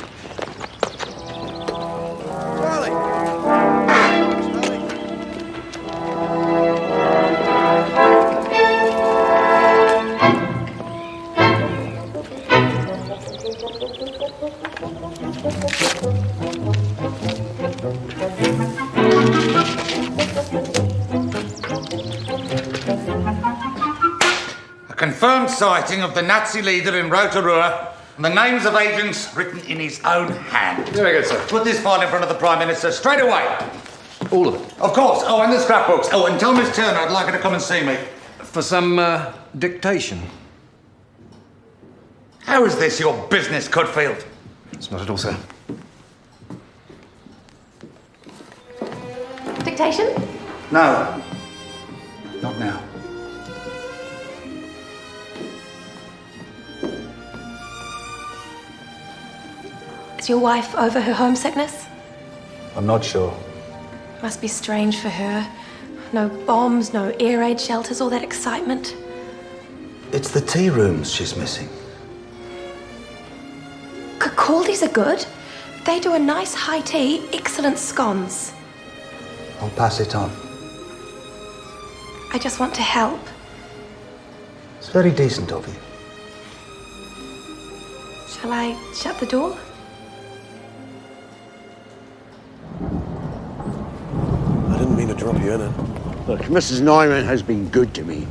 A confirmed sighting of the Nazi leader in Rotorua and the names of agents written in his own hand. Very good, sir. Put this file in front of the Prime Minister straight away. All of it? Of course. Oh, and the scrapbooks. Oh, and tell Miss Turner I'd like her to come and see me. For some dictation. How is this your business, Cudfield? It's not at all, sir. Dictation? No. Not now. Is your wife over her homesickness? I'm not sure. Must be strange for her. No bombs, no air raid shelters, all that excitement. It's the tea rooms she's missing. Caldies are good. They do a nice high tea, excellent scones. I'll pass it on. I just want to help. It's very decent of you. Shall I shut the door? I didn't mean to drop you in it. Look, Mrs. Neumann has been good to me.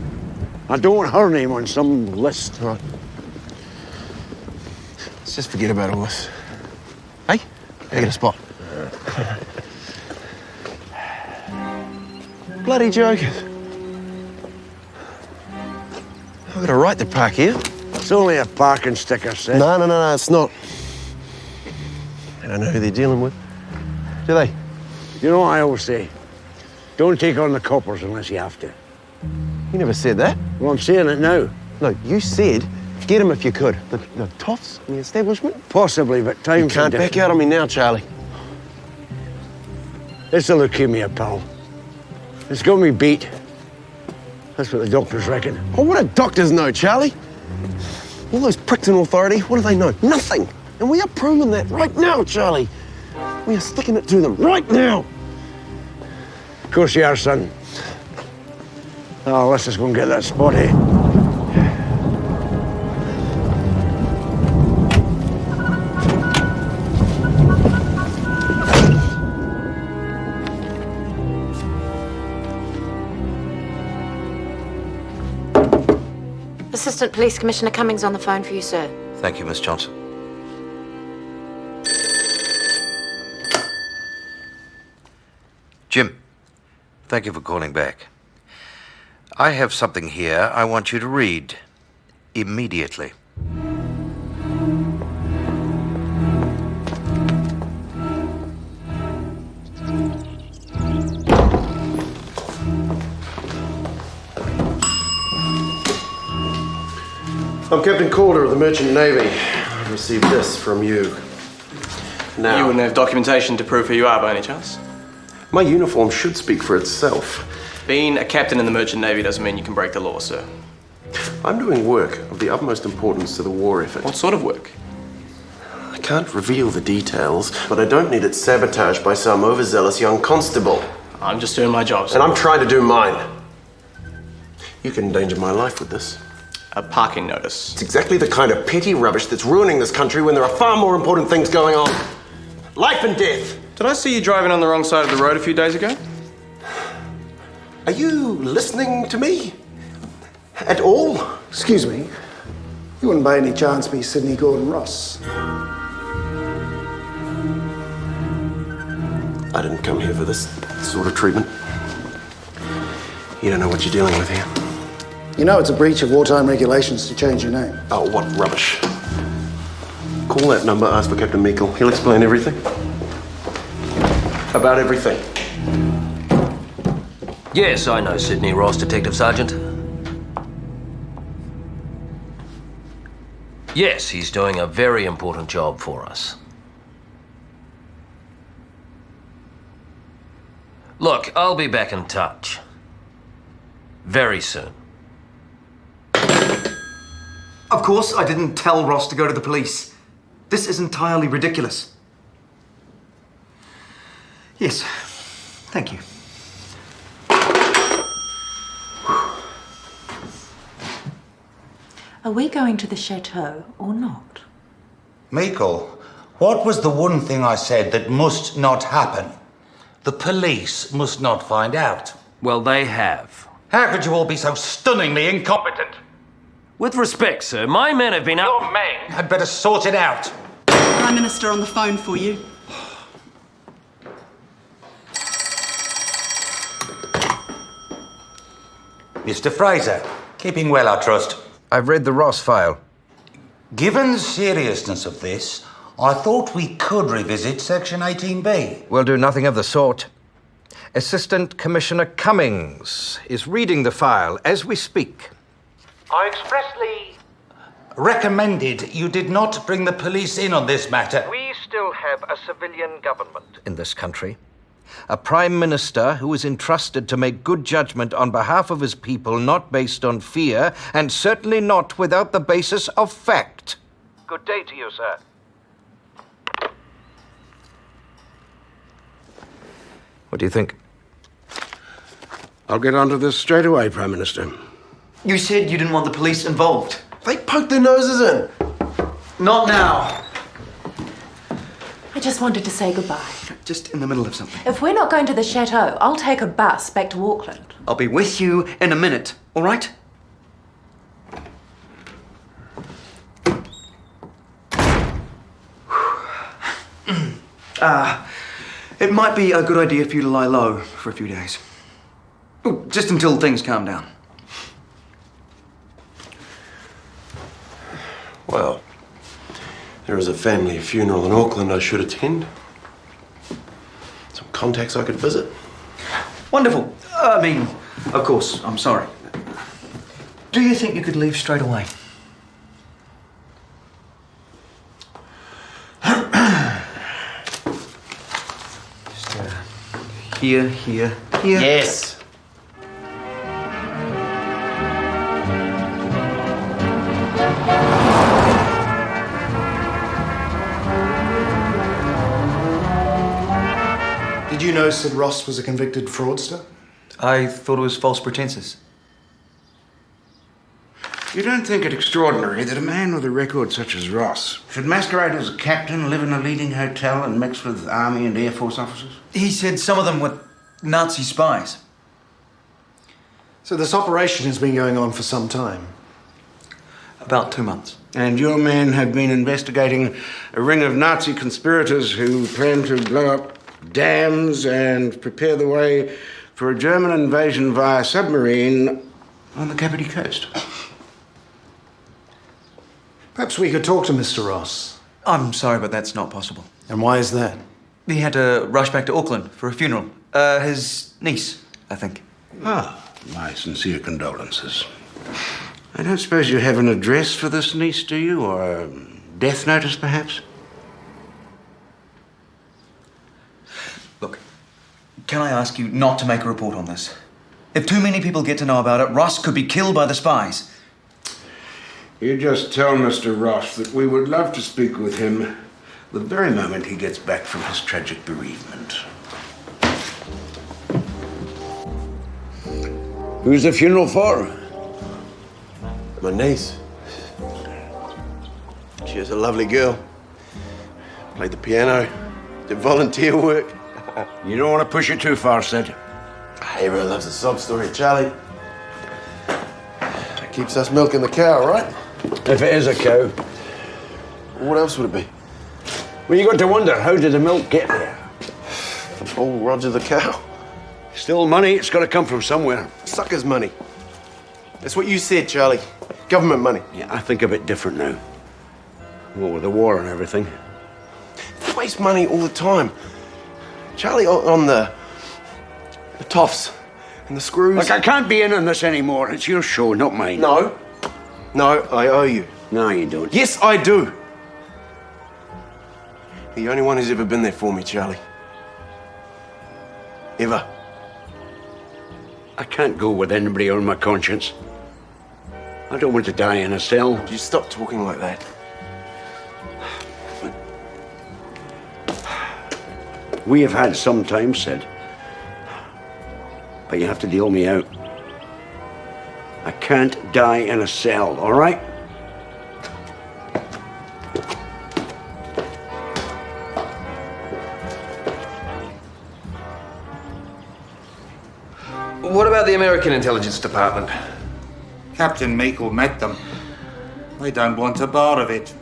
I don't want her name on some list. All right. Let's just forget about all this. Hey, I get a spot. Bloody jokers. I've got a right to park here. It's only a parking sticker, sir. No, it's not. I don't know who they're dealing with. Do they? You know what I always say? Don't take on the coppers unless you have to. You never said that. Well, I'm saying it now. No, you said get them if you could. The toffs in the establishment? Possibly, but times You can't back out on me now, Charlie. It's a leukemia, pal. It's got me beat. That's what the doctors reckon. Oh, what do doctors know, Charlie? All those pricks in authority, what do they know? Nothing. And we are proving that right now, Charlie. We are sticking it to them right now. Of course you are, son. Oh, let's just go and get that spot, eh? Assistant Police Commissioner Cummings on the phone for you, sir. Thank you, Miss Johnson. Jim, thank you for calling back. I have something here I want you to read immediately. I'm Captain Calder of the Merchant Navy. I received this from you. Now, You wouldn't have documentation to prove who you are by any chance? my uniform should speak for itself. Being a captain in the Merchant Navy doesn't mean you can break the law, sir. I'm doing work of the utmost importance to the war effort. What sort of work? I can't reveal the details, but I don't need it sabotaged by some overzealous young constable. I'm just doing my job, sir. And I'm trying to do mine. You can endanger my life with this. A parking notice. It's exactly the kind of petty rubbish that's ruining this country when there are far more important things going on. Life and death. Did I see you driving on the wrong side of the road a few days ago? Are you listening to me? At all? Excuse me. You wouldn't by any chance be Sidney Gordon Ross? I didn't come here for this sort of treatment. You don't know what you're dealing with here. You know it's a breach of wartime regulations to change your name. Oh, what rubbish. Call that number, ask for Captain Meikle. He'll explain everything. About everything. Yes, I know Sidney Ross, Detective Sergeant. Yes, he's doing a very important job for us. Look, I'll be back in touch. Very soon. Of course, I didn't tell Ross to go to the police. This is entirely ridiculous. Yes, thank you. Are we going to the chateau or not? Meikle, what was the one thing I said that must not happen? The police must not find out. Well, they have. How could you all be so stunningly incompetent? With respect, sir, my men have been out. Your men had better sort it out. Prime Minister on the phone for you. Mr. Fraser, keeping well, I trust. I've read the Ross file. Given the seriousness of this, I thought we could revisit Section 18B. We'll do nothing of the sort. Assistant Commissioner Cummings is reading the file as we speak. I expressly recommended you did not bring the police in on this matter. We still have a civilian government in this country. A Prime Minister who is entrusted to make good judgment on behalf of his people, not based on fear, and certainly not without the basis of fact. Good day to you, sir. What do you think? I'll get onto this straight away, Prime Minister. You said you didn't want the police involved. They poked their noses in. Not now. I just wanted to say goodbye. Just in the middle of something. If we're not going to the chateau, I'll take a bus back to Auckland. I'll be with you in a minute, all right? It might be a good idea for you to lie low for a few days. Just until things calm down. Well, there is a family funeral in Auckland I should attend. Some contacts I could visit. Wonderful. Of course, I'm sorry. Do you think you could leave straight away? Here, here, here. Yes. Did you know Sid Ross was a convicted fraudster? I thought it was false pretenses. You don't think it extraordinary that a man with a record such as Ross should masquerade as a captain, live in a leading hotel, and mix with Army and Air Force officers? He said some of them were Nazi spies. So this operation has been going on for some time. About 2 months. And your men have been investigating a ring of Nazi conspirators who plan to blow up dams and prepare the way for a German invasion via submarine on the Kapiti coast. Perhaps we could talk to Mr. Ross. I'm sorry, but that's not possible. And why is that? He had to rush back to Auckland for a funeral. His niece, I think. Ah, my sincere condolences. I don't suppose you have an address for this niece, do you? Or a death notice, perhaps? Look, can I ask you not to make a report on this? If too many people get to know about it, Ross could be killed by the spies. You just tell Mr. Ross that we would love to speak with him the very moment he gets back from his tragic bereavement. Who's the funeral for? My niece. She was a lovely girl. Played the piano, did volunteer work. You don't want to push it too far, Sid. Everyone loves a sob story, Charlie. That keeps us milking the cow, right? If it is a cow. What else would it be? Well, you got to wonder, how did the milk get there? Oh, Roger the cow. Still money, it's got to come from somewhere. Suckers' money. That's what you said, Charlie. Government money. Yeah, I think a bit different now. Well, with the war and everything. They waste money all the time. Charlie, on the toffs and the screws. Look, I can't be in on this anymore. It's your show, not mine. No. No, I owe you. No, you don't. Yes, I do. The only one who's ever been there for me, Charlie. Ever. I can't go with anybody on my conscience. I don't want to die in a cell. Would you stop talking like that? We have had some time, Sid. But you have to deal me out. I can't die in a cell, all right? What about the American Intelligence Department? Captain Meikle met them. They don't want a bar of it.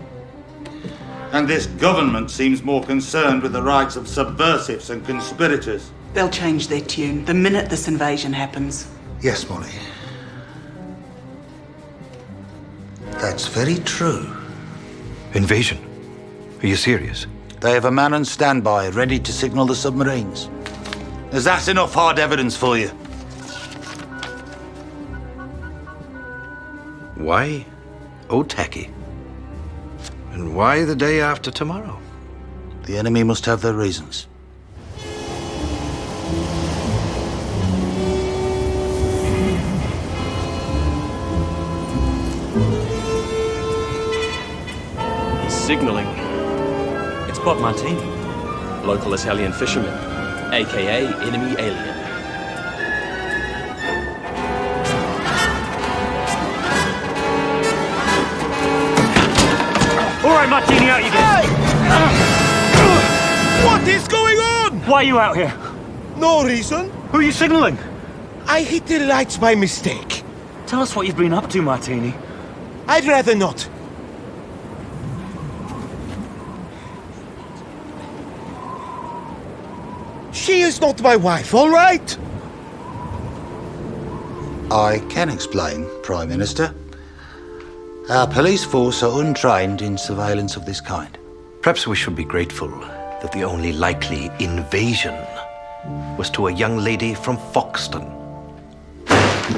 And this government seems more concerned with the rights of subversives and conspirators. They'll change their tune the minute this invasion happens. Yes, Molly. That's very true. Invasion? Are you serious? They have a man on standby, ready to signal the submarines. Is that enough hard evidence for you? Why Otaki? And why the day after tomorrow? The enemy must have their reasons. He's signalling. It's Bob Martini. Local Italian fisherman, aka enemy alien. All right, Martini, out you get. What is going on? Why are you out here? No reason. Who are you signalling? I hit the lights by mistake. Tell us what you've been up to, Martini. I'd rather not. She is not my wife, all right? I can explain, Prime Minister. Our police force are untrained in surveillance of this kind. Perhaps we should be grateful that the only likely invasion was to a young lady from Foxton.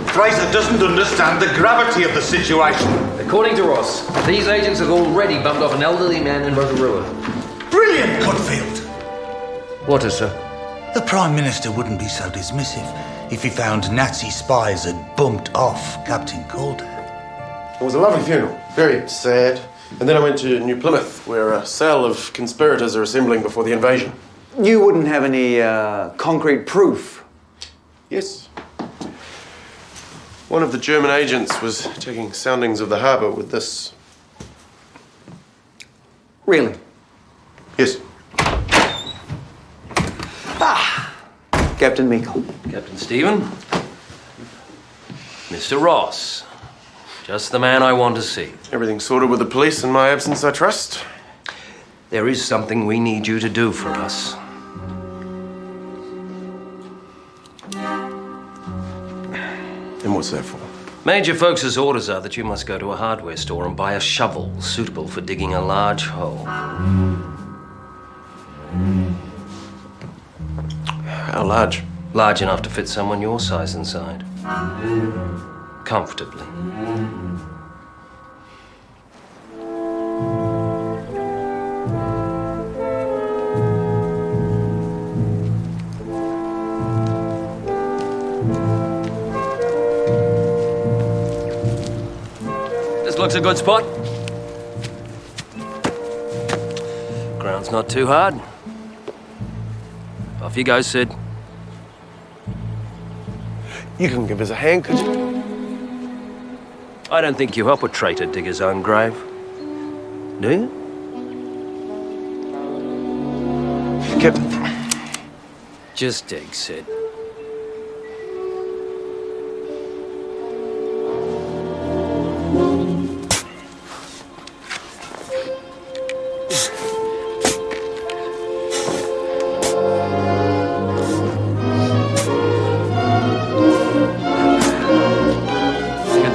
Fraser doesn't understand the gravity of the situation. According to Ross, these agents have already bumped off an elderly man in Rotorua. Brilliant, Goodfield! What is, sir? The Prime Minister wouldn't be so dismissive if he found Nazi spies had bumped off Captain Calder. It was a lovely funeral, very sad. And then I went to New Plymouth, where a cell of conspirators are assembling before the invasion. You wouldn't have any concrete proof? Yes. One of the German agents was taking soundings of the harbour with this. Really? Yes. Captain Meikle. Captain Stephen. Mr. Ross. Just the man I want to see. Everything's sorted with the police in my absence, I trust. There is something we need you to do for us. And what's that for? Major Folks's orders are that you must go to a hardware store and buy a shovel suitable for digging a large hole. How large? Large enough to fit someone your size inside. Comfortably. This looks a good spot. Ground's not too hard. Off you go, Sid. You can give us a hand, could you? I don't think you help a traitor dig his own grave. Do you? Captain. Just dig, Sid.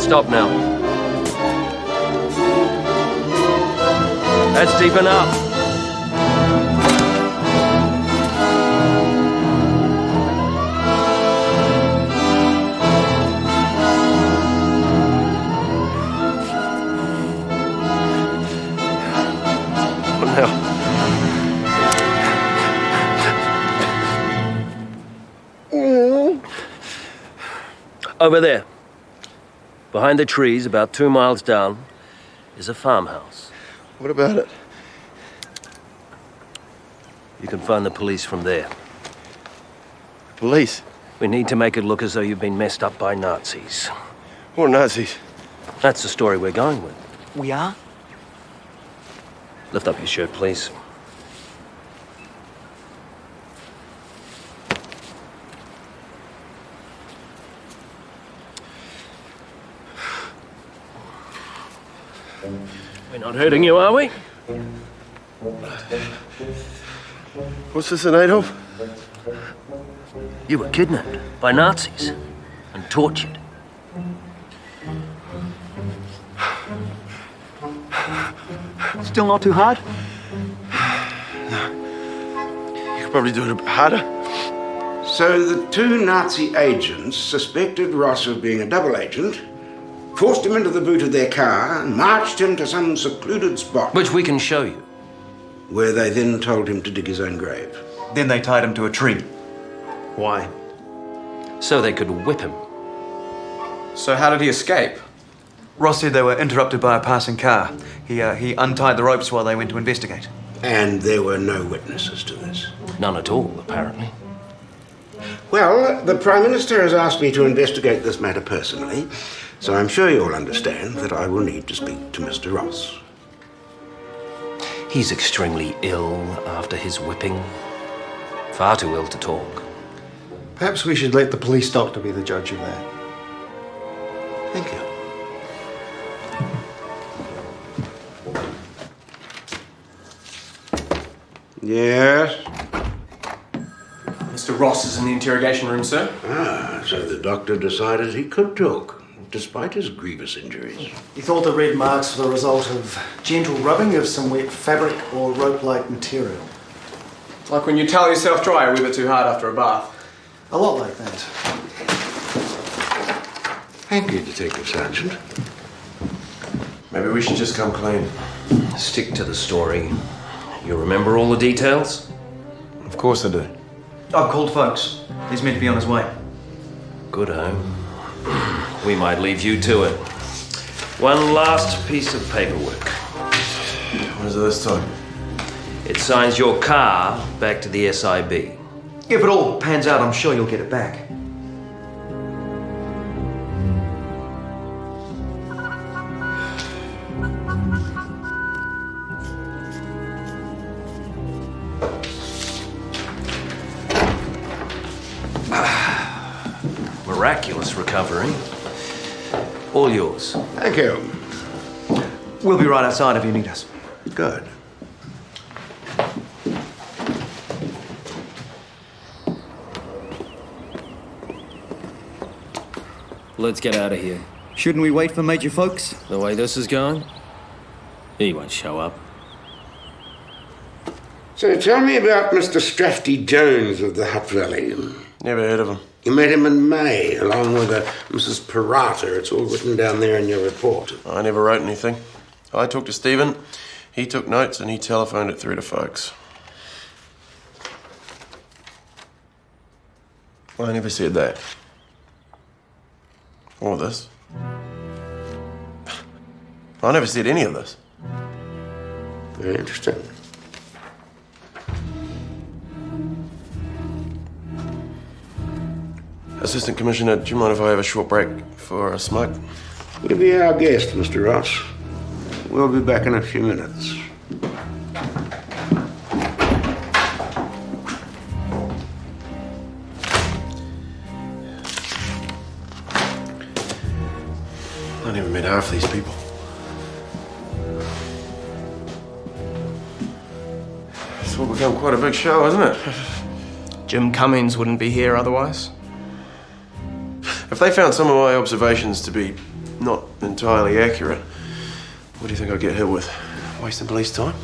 Stop now. That's deep enough. Over there. Behind the trees, about 2 miles down, is a farmhouse. What about it? You can find the police from there. Police? We need to make it look as though you've been messed up by Nazis. What Nazis? That's the story we're going with. We are? Lift up your shirt, please. We're not hurting you, are we? What's this in aid of? You were kidnapped by Nazis and tortured. Still not too hard? You could probably do it a bit harder. So the two Nazi agents suspected Ross of being a double agent, forced him into the boot of their car, and marched him to some secluded spot. Which we can show you. Where they then told him to dig his own grave. Then they tied him to a tree. Why? So they could whip him. So how did he escape? Ross said they were interrupted by a passing car. He untied the ropes while they went to investigate. And there were no witnesses to this? None at all, apparently. Well, the Prime Minister has asked me to investigate this matter personally, so I'm sure you'll understand that I will need to speak to Mr. Ross. He's extremely ill after his whipping. Far too ill to talk. Perhaps we should let the police doctor be the judge of that. Thank you. Yes? Mr. Ross is in the interrogation room, sir. Ah, so the doctor decided he could talk, despite his grievous injuries. He thought the red marks were the result of gentle rubbing of some wet fabric or rope-like material. It's like when you towel yourself dry a wee bit too hard after a bath. A lot like that. Thank you, Detective Sergeant. Maybe we should just come clean. Stick to the story. You remember all the details? Of course I do. I've called folks. He's meant to be on his way. Good home. We might leave you to it. One last piece of paperwork. What is it this time? It signs your car back to the SIB. If it all pans out, I'm sure you'll get it back. Miraculous recovery. All yours. Thank you. We'll be right outside if you need us. Good. Let's get out of here. Shouldn't we wait for Major Folks? The way this is going, he won't show up. So tell me about Mr. Strafty Jones of the Hutt Valley. Never heard of him. You met him in May, along with Mrs. Parata. It's all written down there in your report. I never wrote anything. I talked to Stephen, he took notes, and he telephoned it through to folks. I never said that. Or this. I never said any of this. Very interesting. Assistant Commissioner, do you mind if I have a short break for a smoke? You'll be our guest, Mr. Ross. We'll be back in a few minutes. I never met half these people. It's all become quite a big show, hasn't it? Jim Cummings wouldn't be here otherwise. If they found some of my observations to be not entirely accurate, what do you think I'd get hit with? Wasting police time?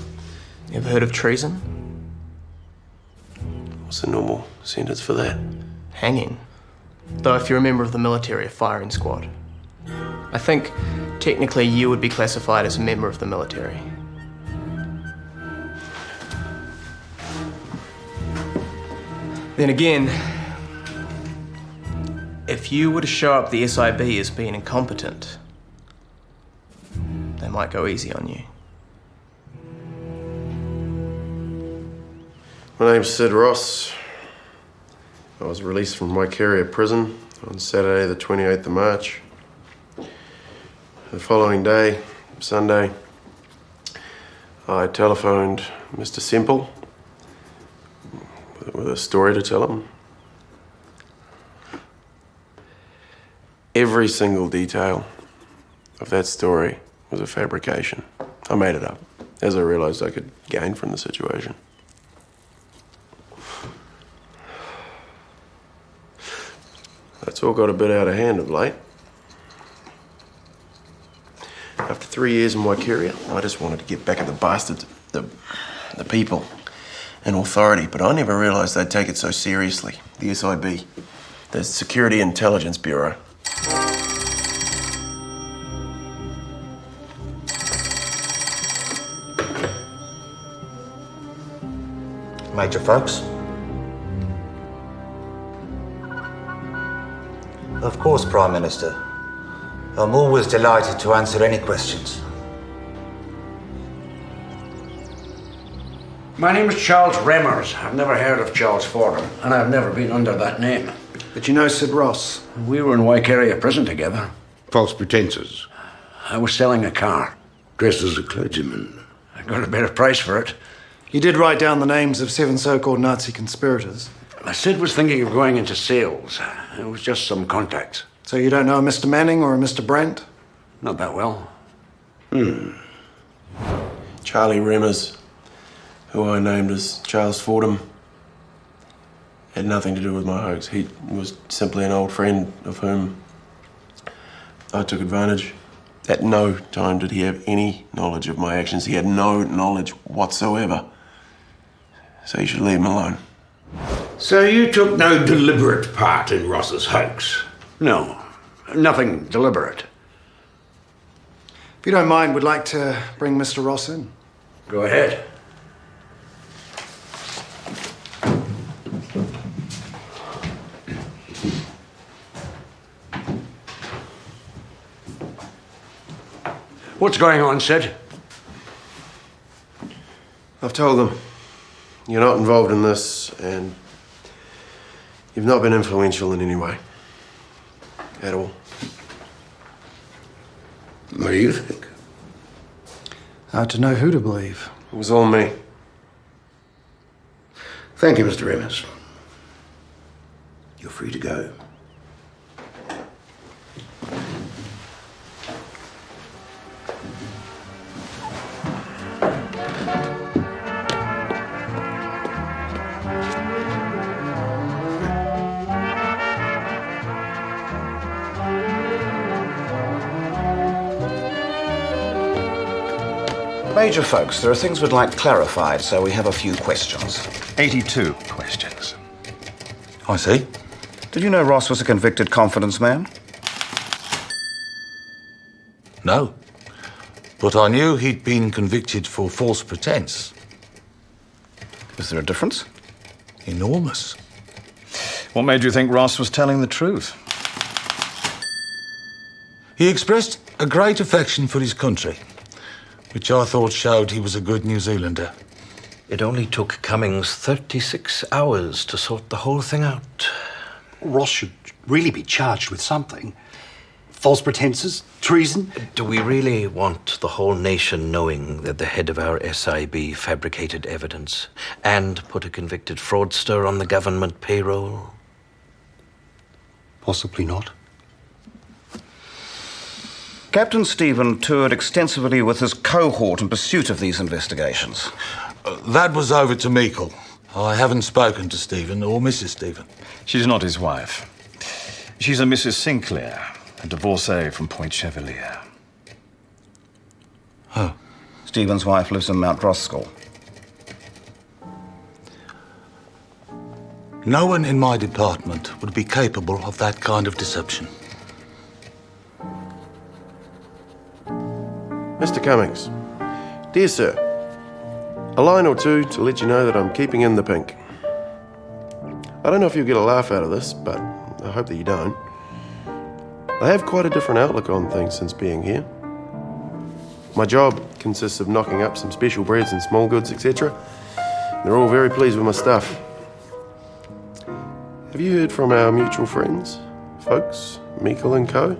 You ever heard of treason? What's the normal sentence for that? Hanging. Though if you're a member of the military, a firing squad. I think technically you would be classified as a member of the military. Then again, if you were to show up the SIB as being incompetent, they might go easy on you. My name's Sid Ross. I was released from Waikaria prison on Saturday the 28th of March. The following day, Sunday, I telephoned Mr. Semple with a story to tell him. Every single detail of that story was a fabrication. I made it up as I realized I could gain from the situation. That's all got a bit out of hand of late. After 3 years in Waikaria, I just wanted to get back at the bastards, the people and authority, but I never realized they'd take it so seriously. The SIB, the Security Intelligence Bureau. Major Folks? Of course, Prime Minister. I'm always delighted to answer any questions. My name is Charles Remmers. I've never heard of Charles Fordham, and I've never been under that name. But you know Sid Ross? We were in Waikeria prison together. False pretenses. I was selling a car, dressed as a clergyman. I got a better price for it. You did write down the names of 7 so-called Nazi conspirators. Sid was thinking of going into sales. It was just some contacts. So you don't know a Mr. Manning or a Mr. Brandt? Not that well. Charlie Remmers, who I named as Charles Fordham, had nothing to do with my hoax. He was simply an old friend of whom I took advantage. At no time did he have any knowledge of my actions. He had no knowledge whatsoever. So you should leave him alone. So you took no deliberate part in Ross's hoax? No, nothing deliberate. If you don't mind, we'd like to bring Mr. Ross in. Go ahead. What's going on, Sid? I've told them you're not involved in this and you've not been influential in any way. At all. What do you think? Hard to know who to believe. It was all me. Thank you, Mr. Remmers. You're free to go. Major folks, there are things we'd like clarified, so we have a few questions. 82 questions. I see. Did you know Ross was a convicted confidence man? No. But I knew he'd been convicted for false pretense. Is there a difference? Enormous. What made you think Ross was telling the truth? He expressed a great affection for his country, which I thought showed he was a good New Zealander. It only took Cummings 36 hours to sort the whole thing out. Ross should really be charged with something. False pretenses, treason. Do we really want the whole nation knowing that the head of our SIB fabricated evidence and put a convicted fraudster on the government payroll? Possibly not. Captain Stephen toured extensively with his cohort in pursuit of these investigations. That was over to Meikle. I haven't spoken to Stephen or Mrs. Stephen. She's not his wife. She's a Mrs. Sinclair, a divorcee from Point Chevalier. Oh. Stephen's wife lives in Mount Roskill. No one in my department would be capable of that kind of deception. Mr. Cummings, dear sir, a line or two to let you know that I'm keeping in the pink. I don't know if you'll get a laugh out of this, but I hope that you don't. I have quite a different outlook on things since being here. My job consists of knocking up some special breeds and small goods, etc. They're all very pleased with my stuff. Have you heard from our mutual friends, folks, Meikle and Co.?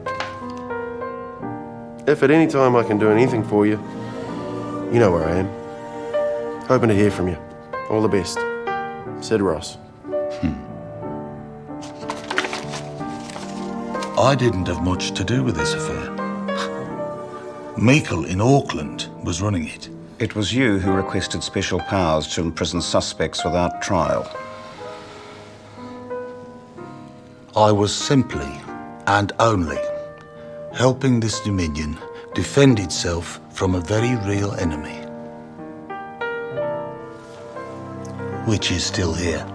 If at any time I can do anything for you, you know where I am. Hoping to hear from you. All the best. Sid Ross. I didn't have much to do with this affair. Meikle in Auckland was running it. It was you who requested special powers to imprison suspects without trial. I was simply and only helping this Dominion defend itself from a very real enemy, which is still here.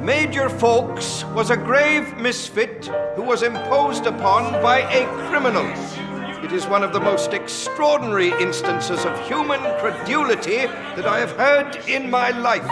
Major Fawkes was a grave misfit who was imposed upon by a criminal. It is one of the most extraordinary instances of human credulity that I have heard in my life.